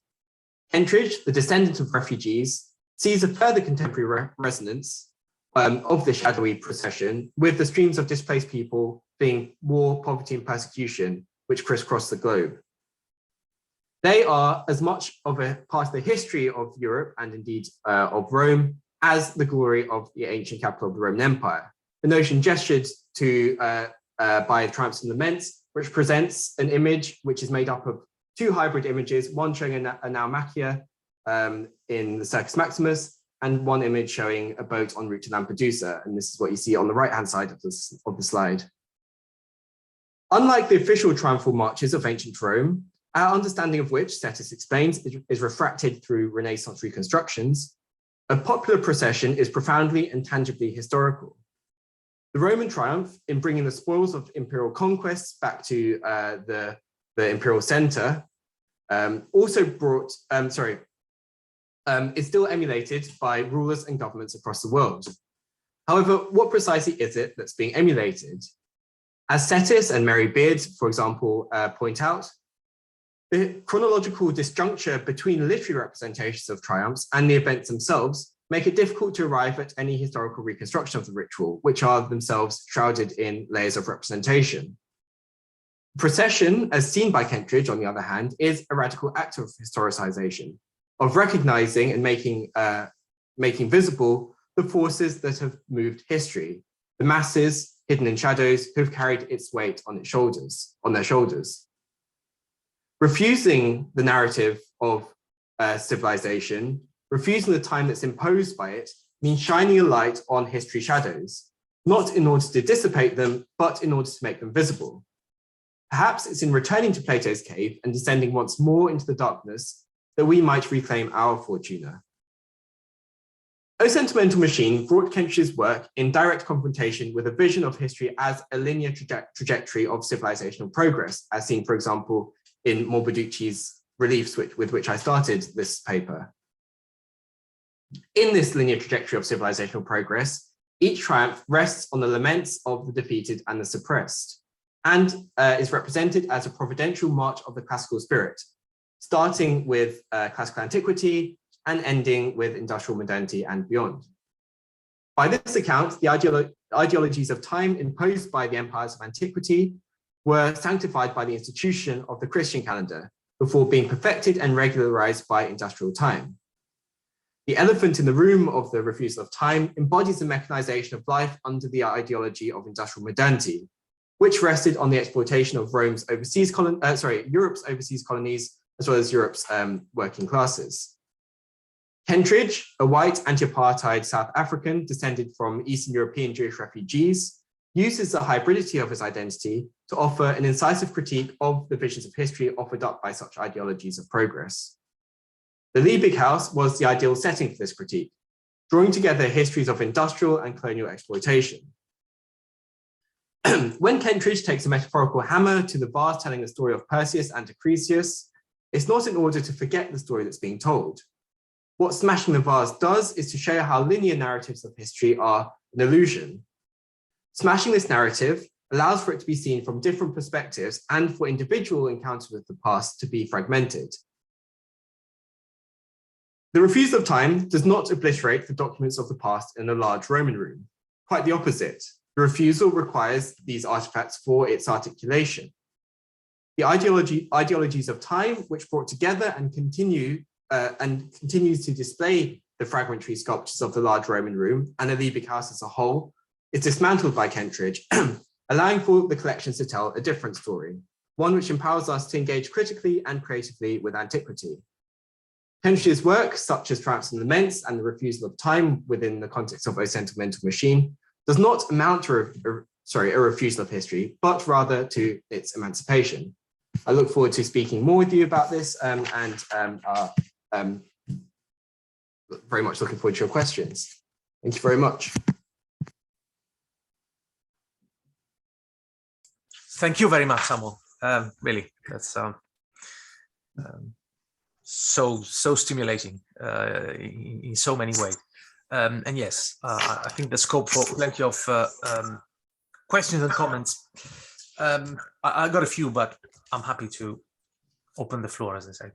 Kentridge, the descendant of refugees, sees a further contemporary resonance of the shadowy procession with the streams of displaced people fleeing war, poverty, and persecution, which crisscross the globe. They are as much of a part of the history of Europe and indeed of Rome as the glory of the ancient capital of the Roman Empire. The notion gestured to by Triumphs and Laments, which presents an image which is made up of two hybrid images, one showing a naumachia in the Circus Maximus, and one image showing a boat en route to Lampedusa. And this is what you see on the right-hand side of the slide. Unlike the official triumphal marches of ancient Rome, our understanding of which, Cetis explains, is refracted through Renaissance reconstructions, a popular procession is profoundly and tangibly historical. The Roman triumph in bringing the spoils of imperial conquests back to the imperial center also brought, is still emulated by rulers and governments across the world. However, what precisely is it that's being emulated? As Settis and Mary Beard, for example, point out, the chronological disjuncture between literary representations of triumphs and the events themselves make it difficult to arrive at any historical reconstruction of the ritual, which are themselves shrouded in layers of representation. Procession, as seen by Kentridge, on the other hand, is a radical act of historicization, of recognizing and making visible the forces that have moved history, the masses hidden in shadows who've carried its weight on their shoulders. Refusing the narrative of civilization, refusing the time that's imposed by it, means shining a light on history shadows, not in order to dissipate them, but in order to make them visible. Perhaps it's in returning to Plato's cave and descending once more into the darkness that we might reclaim our fortuna. O Sentimental Machine brought Kentridge's work in direct confrontation with a vision of history as a linear trajectory of civilizational progress, as seen, for example, in Morbiducci's reliefs with which I started this paper. In this linear trajectory of civilizational progress, each triumph rests on the laments of the defeated and the suppressed, and is represented as a providential march of the classical spirit, starting with classical antiquity and ending with industrial modernity and beyond. By this account, the ideologies of time imposed by the empires of antiquity were sanctified by the institution of the Christian calendar before being perfected and regularized by industrial time. The elephant in the room of the refusal of time embodies the mechanization of life under the ideology of industrial modernity, which rested on the exploitation of Europe's overseas colonies, as well as Europe's working classes. Kentridge, a white anti-apartheid South African descended from Eastern European Jewish refugees, uses the hybridity of his identity to offer an incisive critique of the visions of history offered up by such ideologies of progress. The Liebig House was the ideal setting for this critique, drawing together histories of industrial and colonial exploitation. When Kentridge takes a metaphorical hammer to the vase telling the story of Perseus and Acrisius, it's not in order to forget the story that's being told. What Smashing the Vase does is to show how linear narratives of history are an illusion. Smashing this narrative allows for it to be seen from different perspectives and for individual encounters with the past to be fragmented. The refusal of time does not obliterate the documents of the past in a large Roman room. Quite the opposite. The refusal requires these artifacts for its articulation. The ideologies of time, which brought together and continues to display the fragmentary sculptures of the large Roman room and the Liebig House as a whole, is dismantled by Kentridge, allowing for the collections to tell a different story, one which empowers us to engage critically and creatively with antiquity. Kentridge's work, such as Triumphs and Laments and the refusal of time within the context of O Sentimental Machine, does not amount to a refusal of history, but rather to its emancipation. I look forward to speaking more with you about this and very much looking forward to your questions. Thank you very much. Thank you very much, Samuel. Really, that's so stimulating in so many ways. And yes, I think the scope for plenty of questions and comments. I got a few, but I'm happy to open the floor, as I say.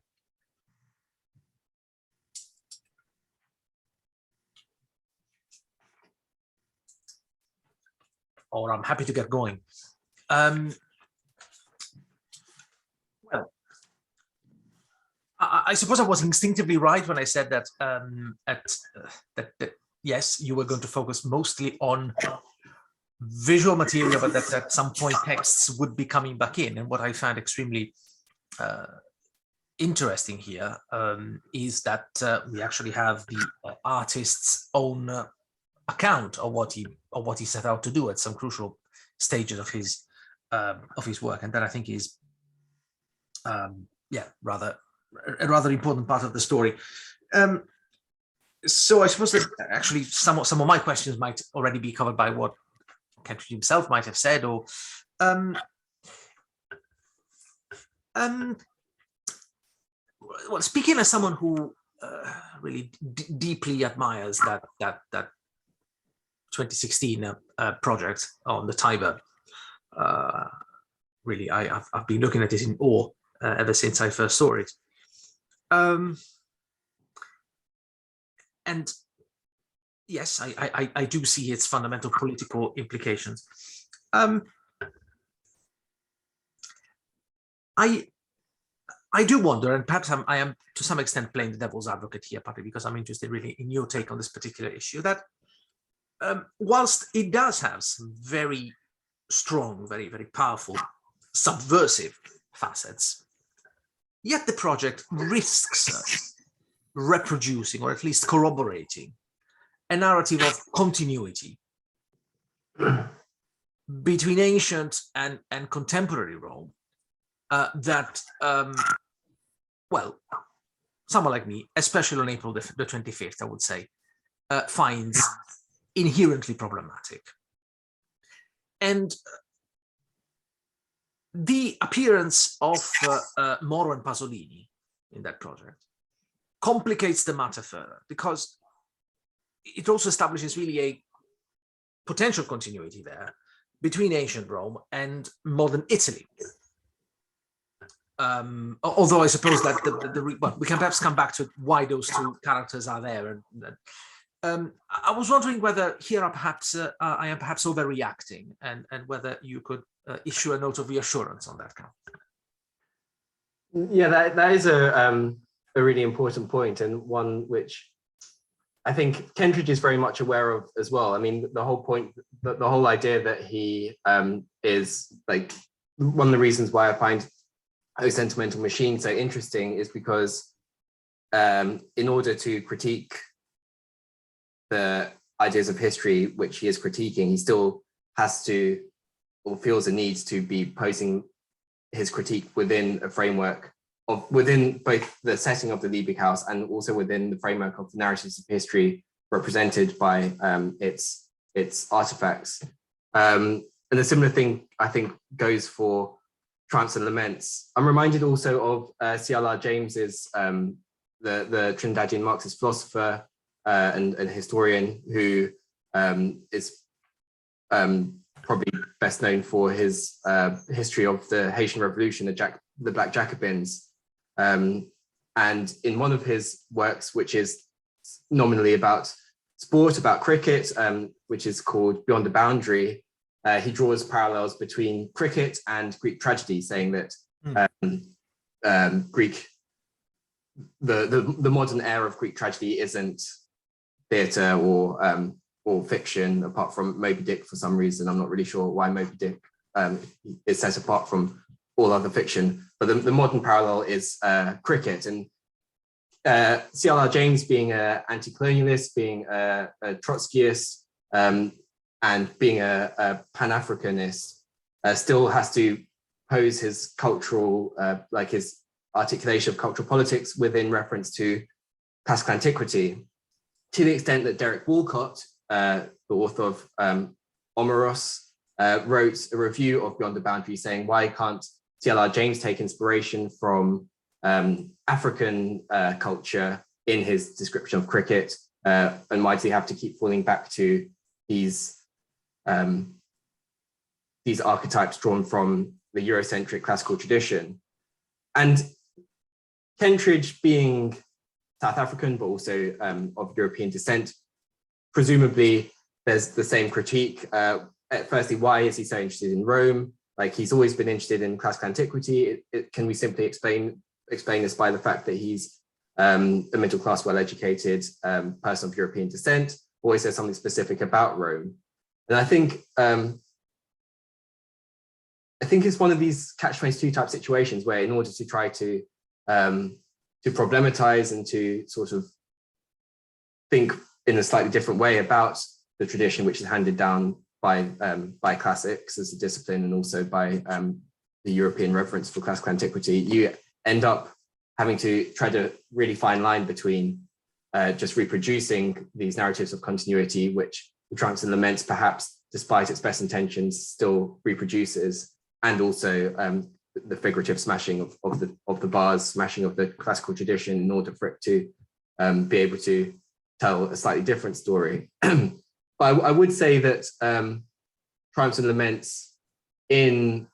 Or I'm happy to get going. Well, I suppose I was instinctively right when I said that that yes, you were going to focus mostly on visual material, but that at some point texts would be coming back in. And what I found extremely interesting here is that we actually have the artist's own account of what he set out to do at some crucial stages of his work, and that I think is yeah, a rather important part of the story. So I suppose that actually some of my questions might already be covered by what Kentridge himself might have said, or well, speaking as someone who really deeply admires that 2016 project on the Tiber, really, I've been looking at it in awe ever since I first saw it. And yes, I do see its fundamental political implications. I do wonder, and perhaps I am to some extent playing the devil's advocate here, partly because I'm interested really in your take on this particular issue, that whilst it does have some very strong, very, very powerful, subversive facets, yet the project risks reproducing, or at least corroborating, a narrative of continuity between ancient and contemporary Rome that, well, someone like me, especially on April the 25th, I would say, finds inherently problematic. And the appearance of Moro and Pasolini in that project complicates the matter further, because it also establishes really a potential continuity there between ancient Rome and modern Italy. Although I suppose that well, we can perhaps come back to why those two characters are there. I was wondering whether here I am perhaps overreacting, and whether you could issue a note of reassurance on that count. Yeah, that is a really important point, and one which I think Kentridge is very much aware of as well. I mean, the whole point, the whole idea that he is like, one of the reasons why I find O Sentimental Machine so interesting is because in order to critique the ideas of history which he is critiquing, he still has to, or feels a need to be posing his critique within a framework of, within both the setting of the Liebig House and also within the framework of the narratives of history represented by its artifacts. And a similar thing, I think, goes for Trance and Laments. I'm reminded also of C.L.R. James's, the Trinidadian Marxist philosopher and historian, who is probably best known for his history of the Haitian Revolution, the Black Jacobins. And in one of his works, which is nominally about sport, about cricket, which is called Beyond the Boundary, he draws parallels between cricket and Greek tragedy, saying that the modern era of Greek tragedy isn't theatre or fiction, apart from Moby Dick for some reason. I'm not really sure why Moby Dick is set apart from all other fiction, but the modern parallel is cricket. And C.L.R. James, being an anti-colonialist, being a Trotskyist, and being a Pan-Africanist, still has to pose his cultural, like his articulation of cultural politics within reference to classical antiquity, to the extent that Derek Walcott, the author of Omeros, wrote a review of Beyond the Boundary saying, why can't C.L.R. James take inspiration from African culture in his description of cricket, and why does he have to keep falling back to these archetypes drawn from the Eurocentric classical tradition? And Kentridge, being South African, but also of European descent, presumably there's the same critique. Firstly, why is he so interested in Rome? Like, he's always been interested in classical antiquity. Can we simply explain this by the fact that he's a middle-class, well-educated person of European descent, or is there something specific about Rome? And I think it's one of these catch-22 type situations where, in order to try to problematize and to sort of think in a slightly different way about the tradition which is handed down by classics as a discipline, and also by the European reference for classical antiquity, you end up having to try to really fine line between just reproducing these narratives of continuity, which the Trance and Laments, perhaps despite its best intentions, still reproduces, and also the figurative smashing of the bars, smashing of the classical tradition in order for it to be able to tell a slightly different story. But I would say that Triumphs and Laments, in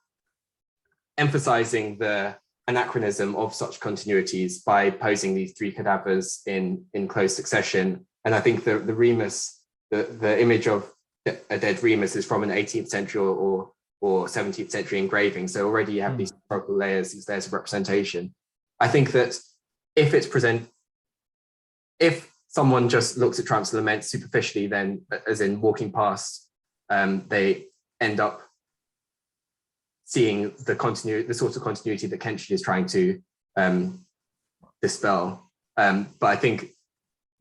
emphasizing the anachronism of such continuities by posing these three cadavers in close succession, and I think the Remus, the image of a dead Remus is from an 18th century or 17th century engraving. So already you have these historical layers, these layers of representation. I think that if someone just looks at Triumphs and Laments superficially, then as in walking past, they end up seeing the sort of continuity that Kentridge is trying to dispel. But I think,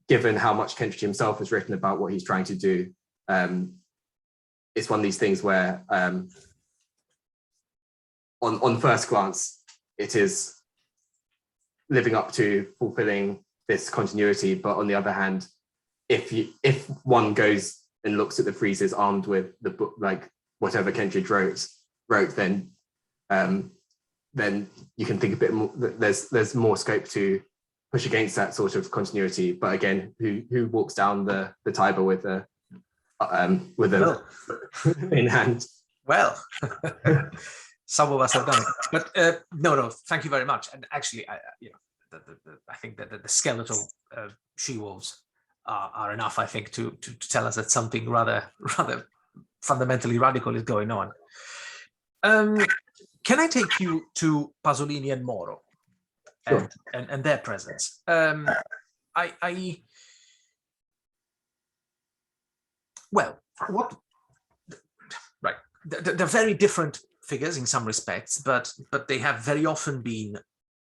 given how much Kentridge himself has written about what he's trying to do, it's one of these things where, on first glance, it is living up to fulfilling this continuity. But on the other hand, if one goes and looks at the friezes armed with the book, like whatever Kentridge wrote, then you can think a bit more. There's more scope to push against that sort of continuity. But again, who walks down the Tiber with a in hand? Well, some of us have done it, but no, thank you very much. And actually, I think that the skeletal she-wolves are enough, I think, to tell us that something rather fundamentally radical is going on. Can I take you to Pasolini and Moro and their presence? They're very different figures in some respects, but they have very often been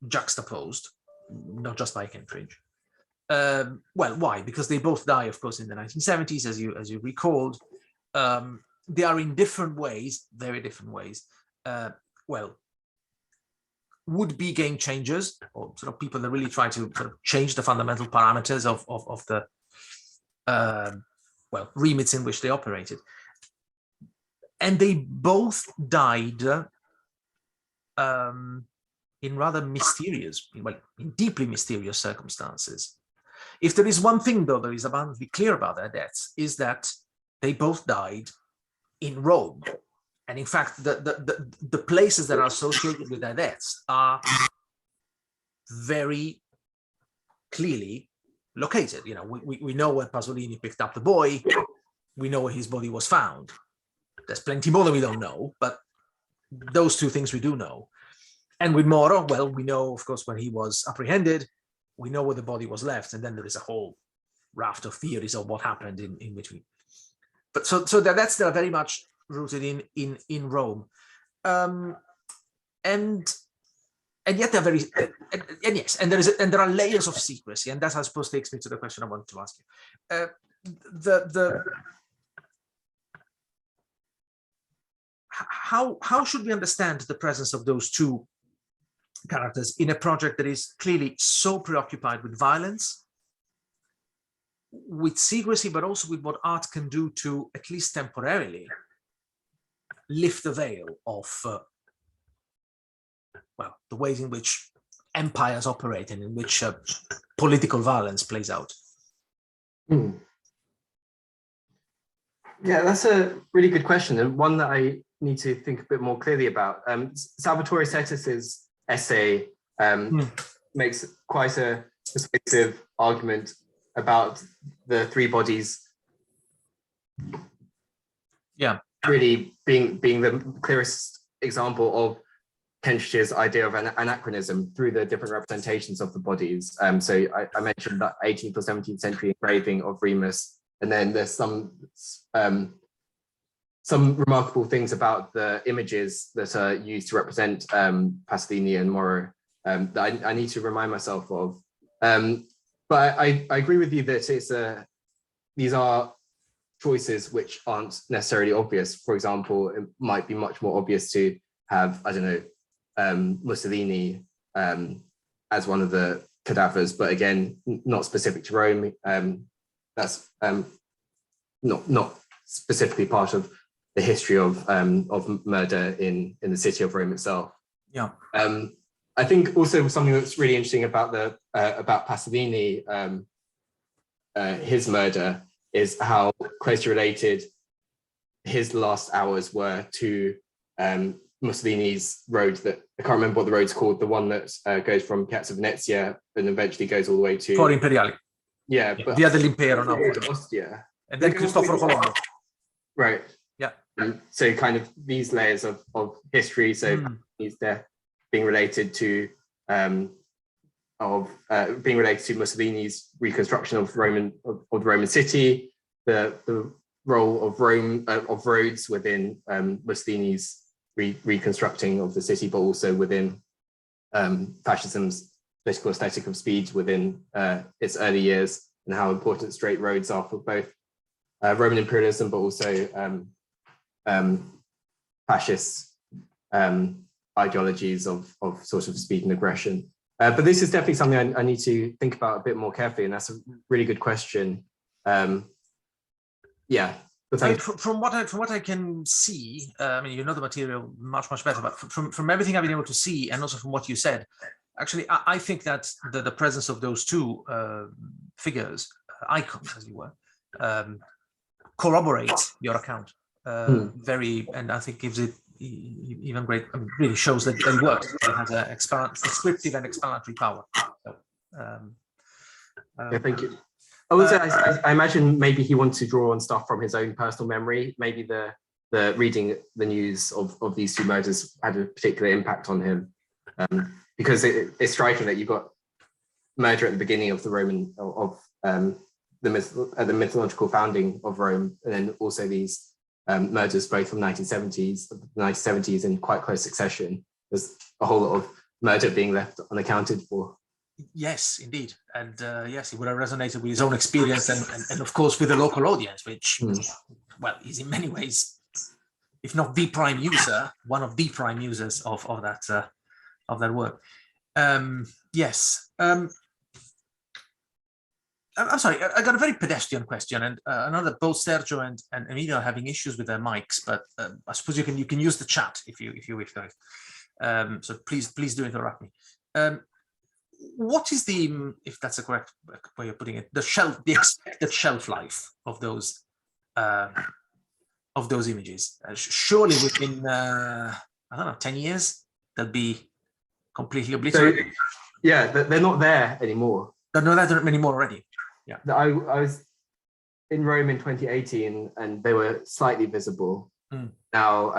juxtaposed, not just by Kentridge. Why? Because they both die, of course, in the 1970s, as you recalled. They are in different ways, very different ways. Would-be game changers, or sort of people that really try to sort of change the fundamental parameters of the remits in which they operated. And they both died in rather mysterious, in deeply mysterious circumstances. If there is one thing, though, that is abundantly clear about their deaths, is that they both died in Rome. And in fact, the places that are associated with their deaths are very clearly located. You know, we know where Pasolini picked up the boy. We know where his body was found. There's plenty more that we don't know, but those two things we do know. And with Moro, well, we know, of course, when he was apprehended, we know where the body was left, and then there is a whole raft of theories of what happened in between. But so that's still very much rooted in Rome, and yet they're very and yes, and there are layers of secrecy, and that, I suppose, takes me to the question I wanted to ask you. How should we understand the presence of those two characters in a project that is clearly so preoccupied with violence, with secrecy, but also with what art can do to, at least temporarily, lift the veil of the ways in which empires operate and in which political violence plays out? Yeah, that's a really good question, and one that I need to think a bit more clearly about. Salvatore Settis's essay makes quite a persuasive argument about the three bodies really being the clearest example of Kentridge's idea of an anachronism through the different representations of the bodies. So I mentioned that 18th or 17th century engraving of Remus, and then there's some remarkable things about the images that are used to represent Pasolini and Moro that I need to remind myself of. But I agree with you that these are choices which aren't necessarily obvious. For example, it might be much more obvious to have, I don't know, Mussolini as one of the cadavers, but again, not specific to Rome. That's not specifically part of the history of murder in the city of Rome itself. Yeah. I think also something that's really interesting about about Pasolini, his murder, is how closely related his last hours were to Mussolini's road that I can't remember what the road's called, the one that goes from Piazza Venezia and eventually goes all the way to Fori Imperiali. Yeah, but Via dell'Impero, no? Ostia. And then Cristoforo Colombo. Right. Yeah. So kind of these layers of history. So his death being related to Mussolini's reconstruction of the Roman city, the role of Rome of roads within Mussolini's reconstructing of the city, but also within fascism's political aesthetic of speed within its early years, and how important straight roads are for both Roman imperialism, but also fascist ideologies of sort of speed and aggression. But this is definitely something I need to think about a bit more carefully, and that's a really good question. Yeah. From what I can see, I mean, you know the material much better, but from everything I've been able to see, and also from what you said, actually, I think that the presence of those two figures, icons, as you were, corroborates your account very, and I think gives it even great. I mean, really shows that it works. It has a descriptive and explanatory power. So, yeah, thank you. I imagine maybe he wanted to draw on stuff from his own personal memory. Maybe the reading the news of these two murders had a particular impact on him, because it's striking that you've got murder at the beginning of the Roman the mythological founding of Rome, and then also these murders both from the 1970s in quite close succession. There's a whole lot of murder being left unaccounted for. Yes, indeed. And yes, it would have resonated with his own experience and of course with the local audience, which, well, is in many ways, if not the prime user, one of the prime users of that work. Yes. I'm sorry, I got a very pedestrian question, and I know that both Sergio and Emilio are having issues with their mics, but I suppose you can use the chat if you wish, guys. So please do interrupt me. What is the, if that's the correct way of putting it, the expected shelf life of those images? Surely within I don't know, 10 years they'll be completely obliterated. So, yeah, they're not there anymore. They're not there anymore already. Yeah, I was in Rome in 2018, and they were slightly visible. Now,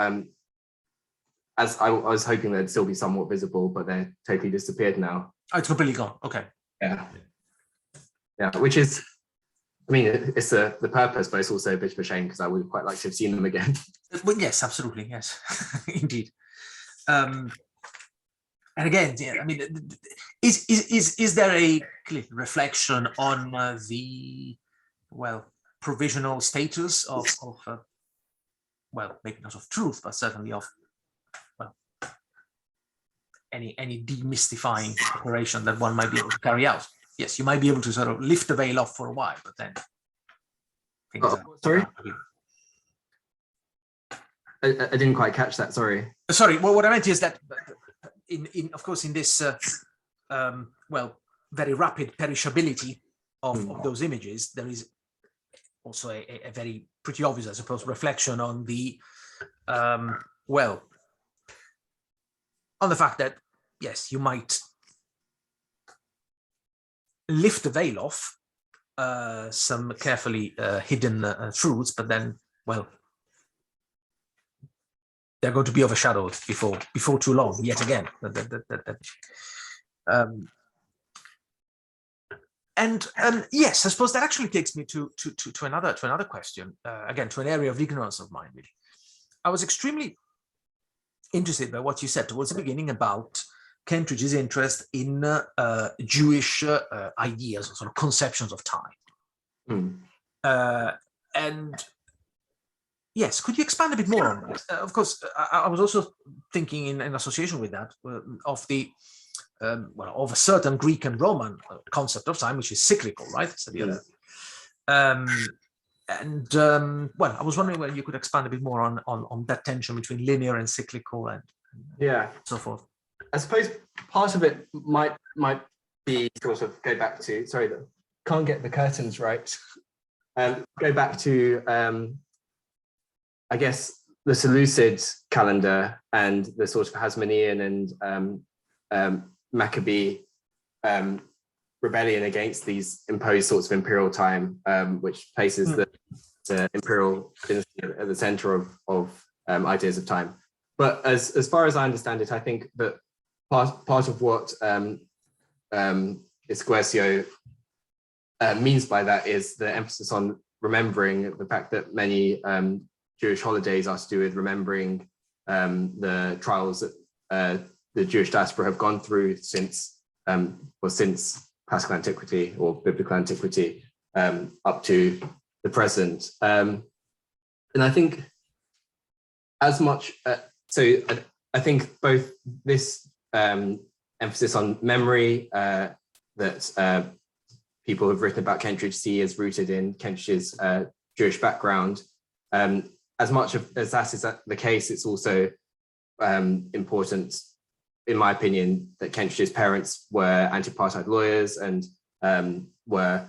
as I was hoping they'd still be somewhat visible, but they're totally disappeared now. Oh, it's completely gone. Okay. Yeah. Which is, I mean, it's the purpose, but it's also a bit of a shame because I would quite like to have seen them again. Well, yes, absolutely, yes, indeed. And again, yeah, I mean, is there a clear reflection on the, well, provisional status of well, maybe not of truth, but certainly of, well, any demystifying operation that one might be able to carry out? Yes, you might be able to sort of lift the veil off for a while, but then things sorry? I didn't quite catch that, sorry. Sorry, well, what I meant is that of course, in this, well, very rapid perishability of those images, there is also a very pretty obvious, I suppose, reflection on the, well, on the fact that, yes, you might lift the veil off some carefully hidden truths, but then, well, they're going to be overshadowed before too long, yet again. And yes, I suppose that actually takes me to another question, again, to an area of ignorance of mine, really. I was extremely interested by what you said towards the beginning about Kentridge's interest in Jewish ideas, or sort of conceptions of time. And yes, could you expand a bit more on that? Of course, I was also thinking in association with that of the, well, of a certain Greek and Roman concept of time, which is cyclical, right? So the other. Well, I was wondering whether you could expand a bit more on that tension between linear and cyclical and yeah, so forth. I suppose part of it might be sort of go back to, sorry, can't get the curtains right. Go back to, I guess, the Seleucid calendar and the sort of Hasmonean and Maccabee rebellion against these imposed sorts of imperial time, which places the imperial dynasty at the center of ideas of time. But as far as I understand it, I think that part of what Esquercio means by that is the emphasis on remembering the fact that many Jewish holidays are to do with remembering the trials that the Jewish diaspora have gone through since classical antiquity or biblical antiquity up to the present. And I think as much, so I think both this emphasis on memory that people have written about Kentridge see as rooted in Kentridge's Jewish background. As much as that is the case, it's also important, in my opinion, that Kentridge's parents were anti-apartheid lawyers and were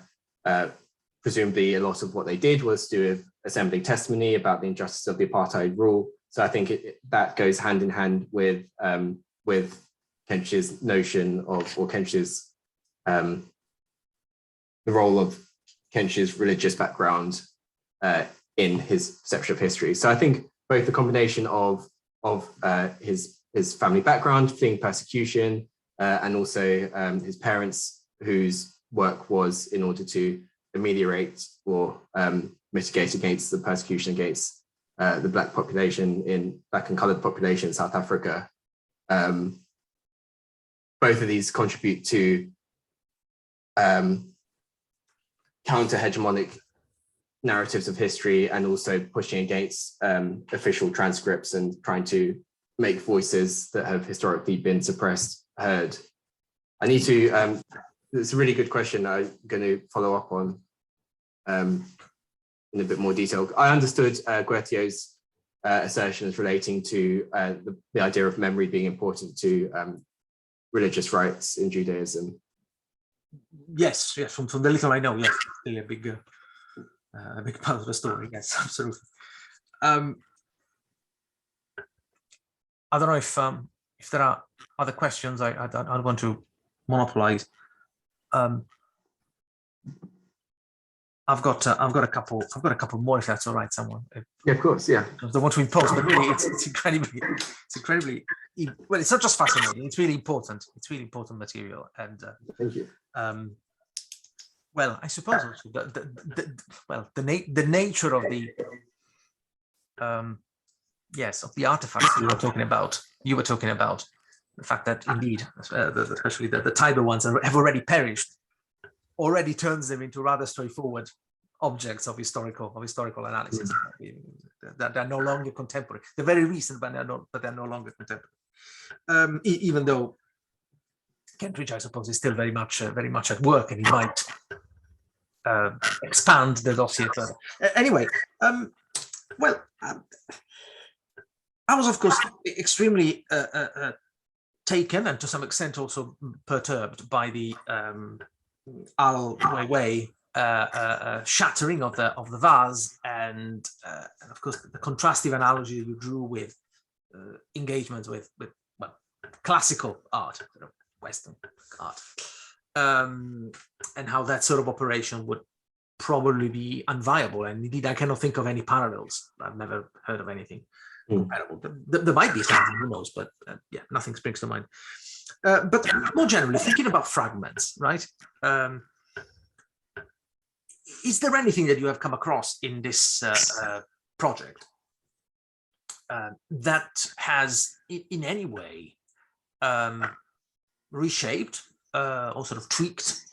presumably a lot of what they did was to do with assembling testimony about the injustice of the apartheid rule. So I think that goes hand in hand with Kentridge's notion of, or Kentridge's the role of Kentridge's religious background in his perception of history. So I think both the combination of his family background, fleeing persecution, and also his parents, whose work was in order to ameliorate or mitigate against the persecution against the Black and coloured population in South Africa. Both of these contribute to counter-hegemonic narratives of history and also pushing against official transcripts and trying to make voices that have historically been suppressed heard. I need to, it's a really good question I'm going to follow up on in a bit more detail. I understood Guertio's assertion as relating to the idea of memory being important to religious rights in Judaism. Yes, from the little I know, yes, it's still a big part of the story. Yes, absolutely. I don't know if there are other questions. I don't want to monopolize. I've got a couple more, if that's all right, someone. Yeah, of course, yeah. I don't want to impose, but really, it's incredibly. Well, it's not just fascinating. It's really important. It's really important material. And thank you. Well, I suppose also the nature of the yes, of the artifacts you were talking about. You were talking about the fact that indeed, especially the Tiber ones have already perished. Already turns them into rather straightforward objects of historical analysis. That they're no longer contemporary. They're very recent, but they're no longer contemporary. Even though Kentridge, I suppose, is still very much at work, and he might expand the dossier further. Anyway, well, I was, of course, extremely taken and to some extent also perturbed by the shattering of the vase, and of course the contrastive analogy you drew with engagements with classical art, sort of Western art, and how that sort of operation would probably be unviable. And indeed, I cannot think of any parallels. I've never heard of anything comparable. There might be something, who knows? But yeah, nothing springs to mind. But more generally, thinking about fragments, right? Is there anything that you have come across in this project that has in any way reshaped or sort of tweaked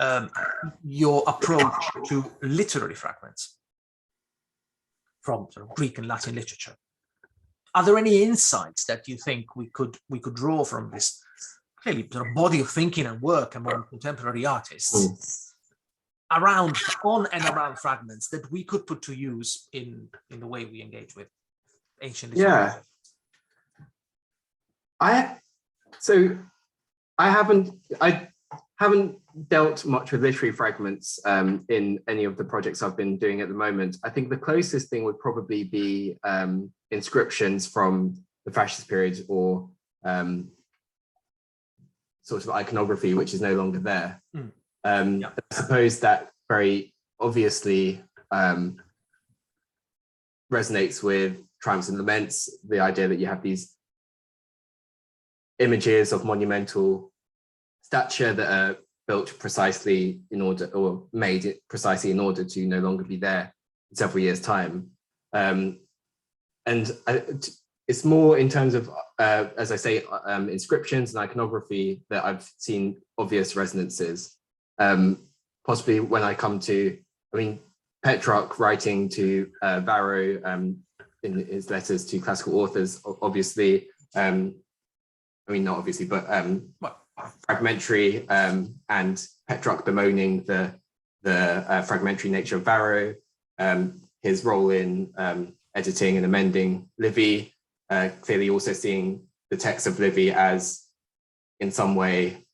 your approach to literary fragments from sort of Greek and Latin literature? Are there any insights that you think we could draw from this clearly sort of body of thinking and work among contemporary artists on and around fragments that we could put to use in the way we engage with ancient literature? Yeah. So I haven't dealt much with literary fragments in any of the projects I've been doing at the moment. I think the closest thing would probably be inscriptions from the fascist period, or sort of iconography, which is no longer there. I suppose that very obviously resonates with Triumphs and Laments, the idea that you have these images of monumental stature that are built precisely in order, or made it precisely in order to no longer be there in several years' time. It's more in terms of, as I say, inscriptions and iconography that I've seen obvious resonances. Possibly when I come to, I mean, Petrarch writing to Varro in his letters to classical authors, obviously, I mean, not obviously, but fragmentary, and Petrarch bemoaning the fragmentary nature of Varro, his role in editing and amending Livy, clearly also seeing the text of Livy as, in some way,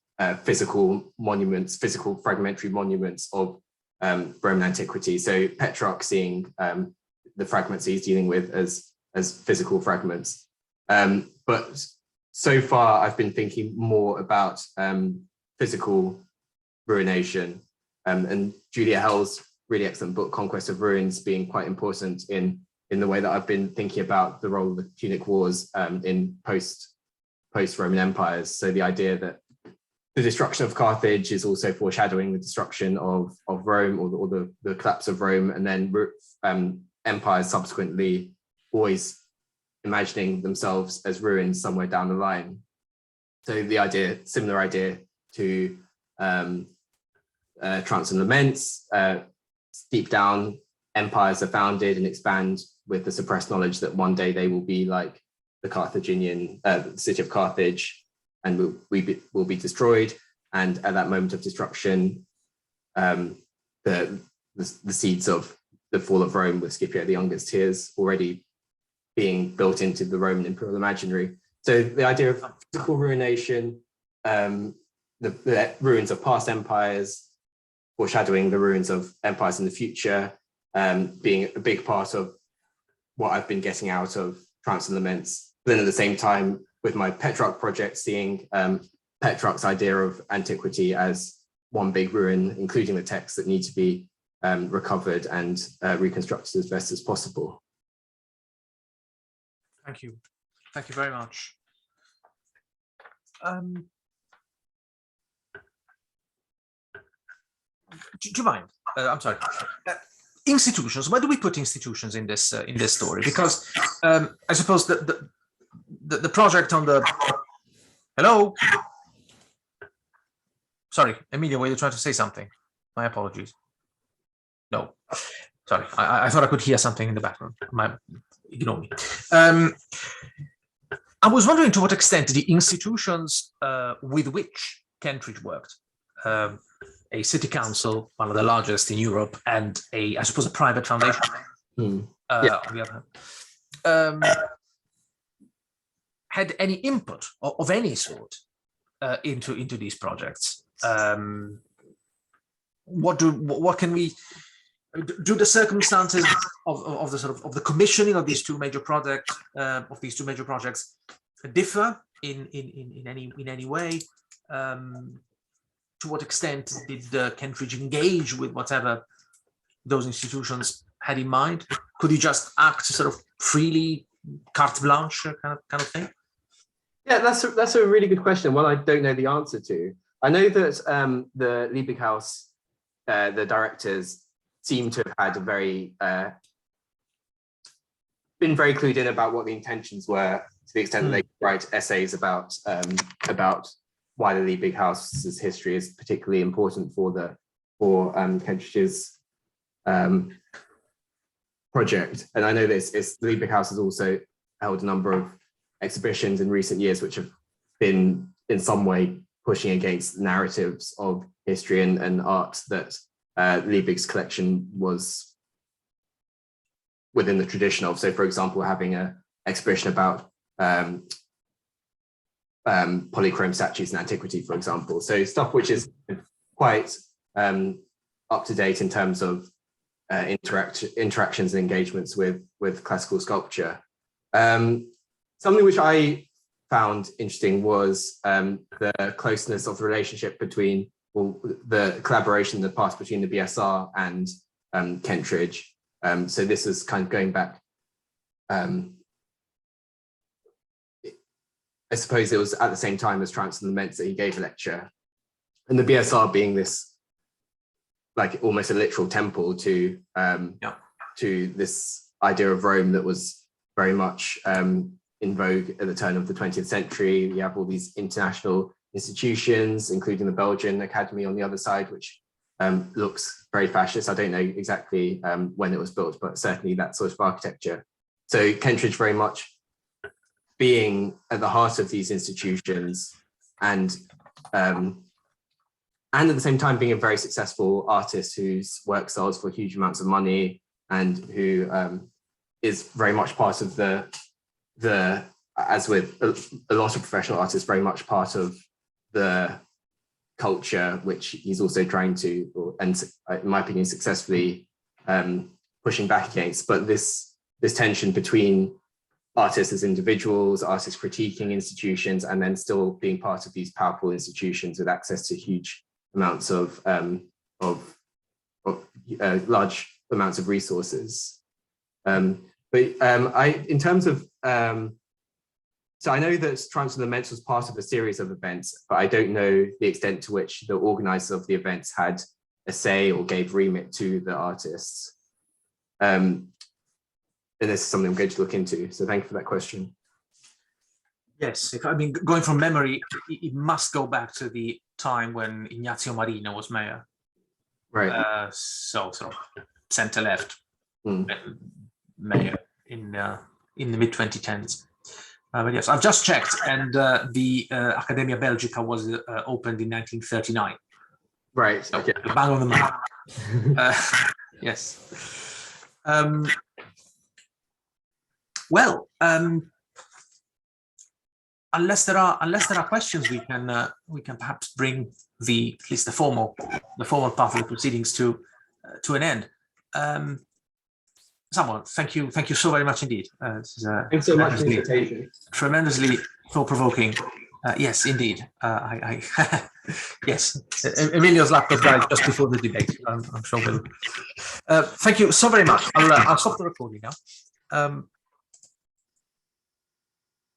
physical monuments, physical fragmentary monuments of Roman antiquity. So Petrarch seeing the fragments he's dealing with as physical fragments. But so far, I've been thinking more about physical ruination, and Julia Hell's really excellent book, Conquest of Ruins, being quite important in the way that I've been thinking about the role of the Punic Wars in post-Roman empires. So the idea that the destruction of Carthage is also foreshadowing the destruction of Rome, or the collapse of Rome, and then empires subsequently always imagining themselves as ruins somewhere down the line. So the idea, similar idea to Triumphs and Laments, deep down, empires are founded and expand with the suppressed knowledge that one day they will be like the Carthaginian, the city of Carthage, and will be destroyed. And at that moment of destruction, the seeds of the fall of Rome with Scipio the Youngest Tears already being built into the Roman imperial imaginary. So the idea of physical ruination, the ruins of past empires, foreshadowing the ruins of empires in the future, being a big part of what I've been getting out of Triumphs and Laments. Then at the same time, with my Petrarch project, seeing Petrarch's idea of antiquity as one big ruin, including the texts that need to be recovered and reconstructed as best as possible. Thank you. Thank you very much. Do you mind? I'm sorry. Institutions. Where do we put institutions in this story? Because I suppose the project on the hello. Sorry, Emilia, were you trying to say something? My apologies. No, sorry. I thought I could hear something in the background. Ignore me. I was wondering to what extent the institutions with which Kentridge worked, a city council, one of the largest in Europe, and I suppose, a private foundation, on the other hand, had any input of any sort into these projects. What can we do? The circumstances of the commissioning of these two major projects differ in any way? To what extent did Kentridge engage with whatever those institutions had in mind? Could he just act sort of freely, carte blanche kind of thing? Yeah, that's a really good question. One I don't know the answer to. I know that the Liebig House, the directors, seem to have had been very clued in about what the intentions were, to the extent that they write essays about why the Liebig House's history is particularly important for Kentridge's project. And I know that the Liebig House has also held a number of exhibitions in recent years which have been in some way pushing against narratives of history and art that Liebig's collection was within the tradition of. So, for example, having an exhibition about polychrome statues in antiquity, for example. So stuff which is quite up to date in terms of interactions and engagements with classical sculpture. Something which I found interesting was the closeness of the relationship between, well, the collaboration in the past between the BSR and Kentridge. So this is kind of going back, I suppose it was at the same time as Trouncing the Mentz that he gave a lecture, and the BSR being this, like almost a literal temple to this idea of Rome that was very much in vogue at the turn of the 20th century. You have all these international institutions, including the Belgian Academy on the other side, which looks very fascist. I don't know exactly when it was built, but certainly that sort of architecture. So Kentridge very much being at the heart of these institutions, and at the same time being a very successful artist whose work sells for huge amounts of money, and who is very much part of the as with a lot of professional artists, very much part of the culture, which he's also trying to, and in my opinion, successfully pushing back against. But this tension between artists as individuals, artists critiquing institutions, and then still being part of these powerful institutions with access to huge amounts of large amounts of resources. In terms of, so I know that Trouncing the Mentz was part of a series of events, but I don't know the extent to which the organizers of the events had a say or gave remit to the artists. And this is something I'm going to look into. So thank you for that question. Yes, I mean, going from memory, it must go back to the time when Ignazio Marino was mayor. Right. So center-left mayor in the mid-2010s. But yes, I've just checked, and the Accademia Belgica was opened in 1939. Right. So, okay. Bang on the map. Yes. Well, unless there are questions, we can perhaps bring at least the formal part of the proceedings to an end. Samuel, thank you so very much indeed. This is Thanks so much for the invitation. Tremendously thought-provoking. Yes, indeed. Yes, Emilio's laptop died just before the debate. I'm sure we'll. Thank you so very much. I'll stop the recording now.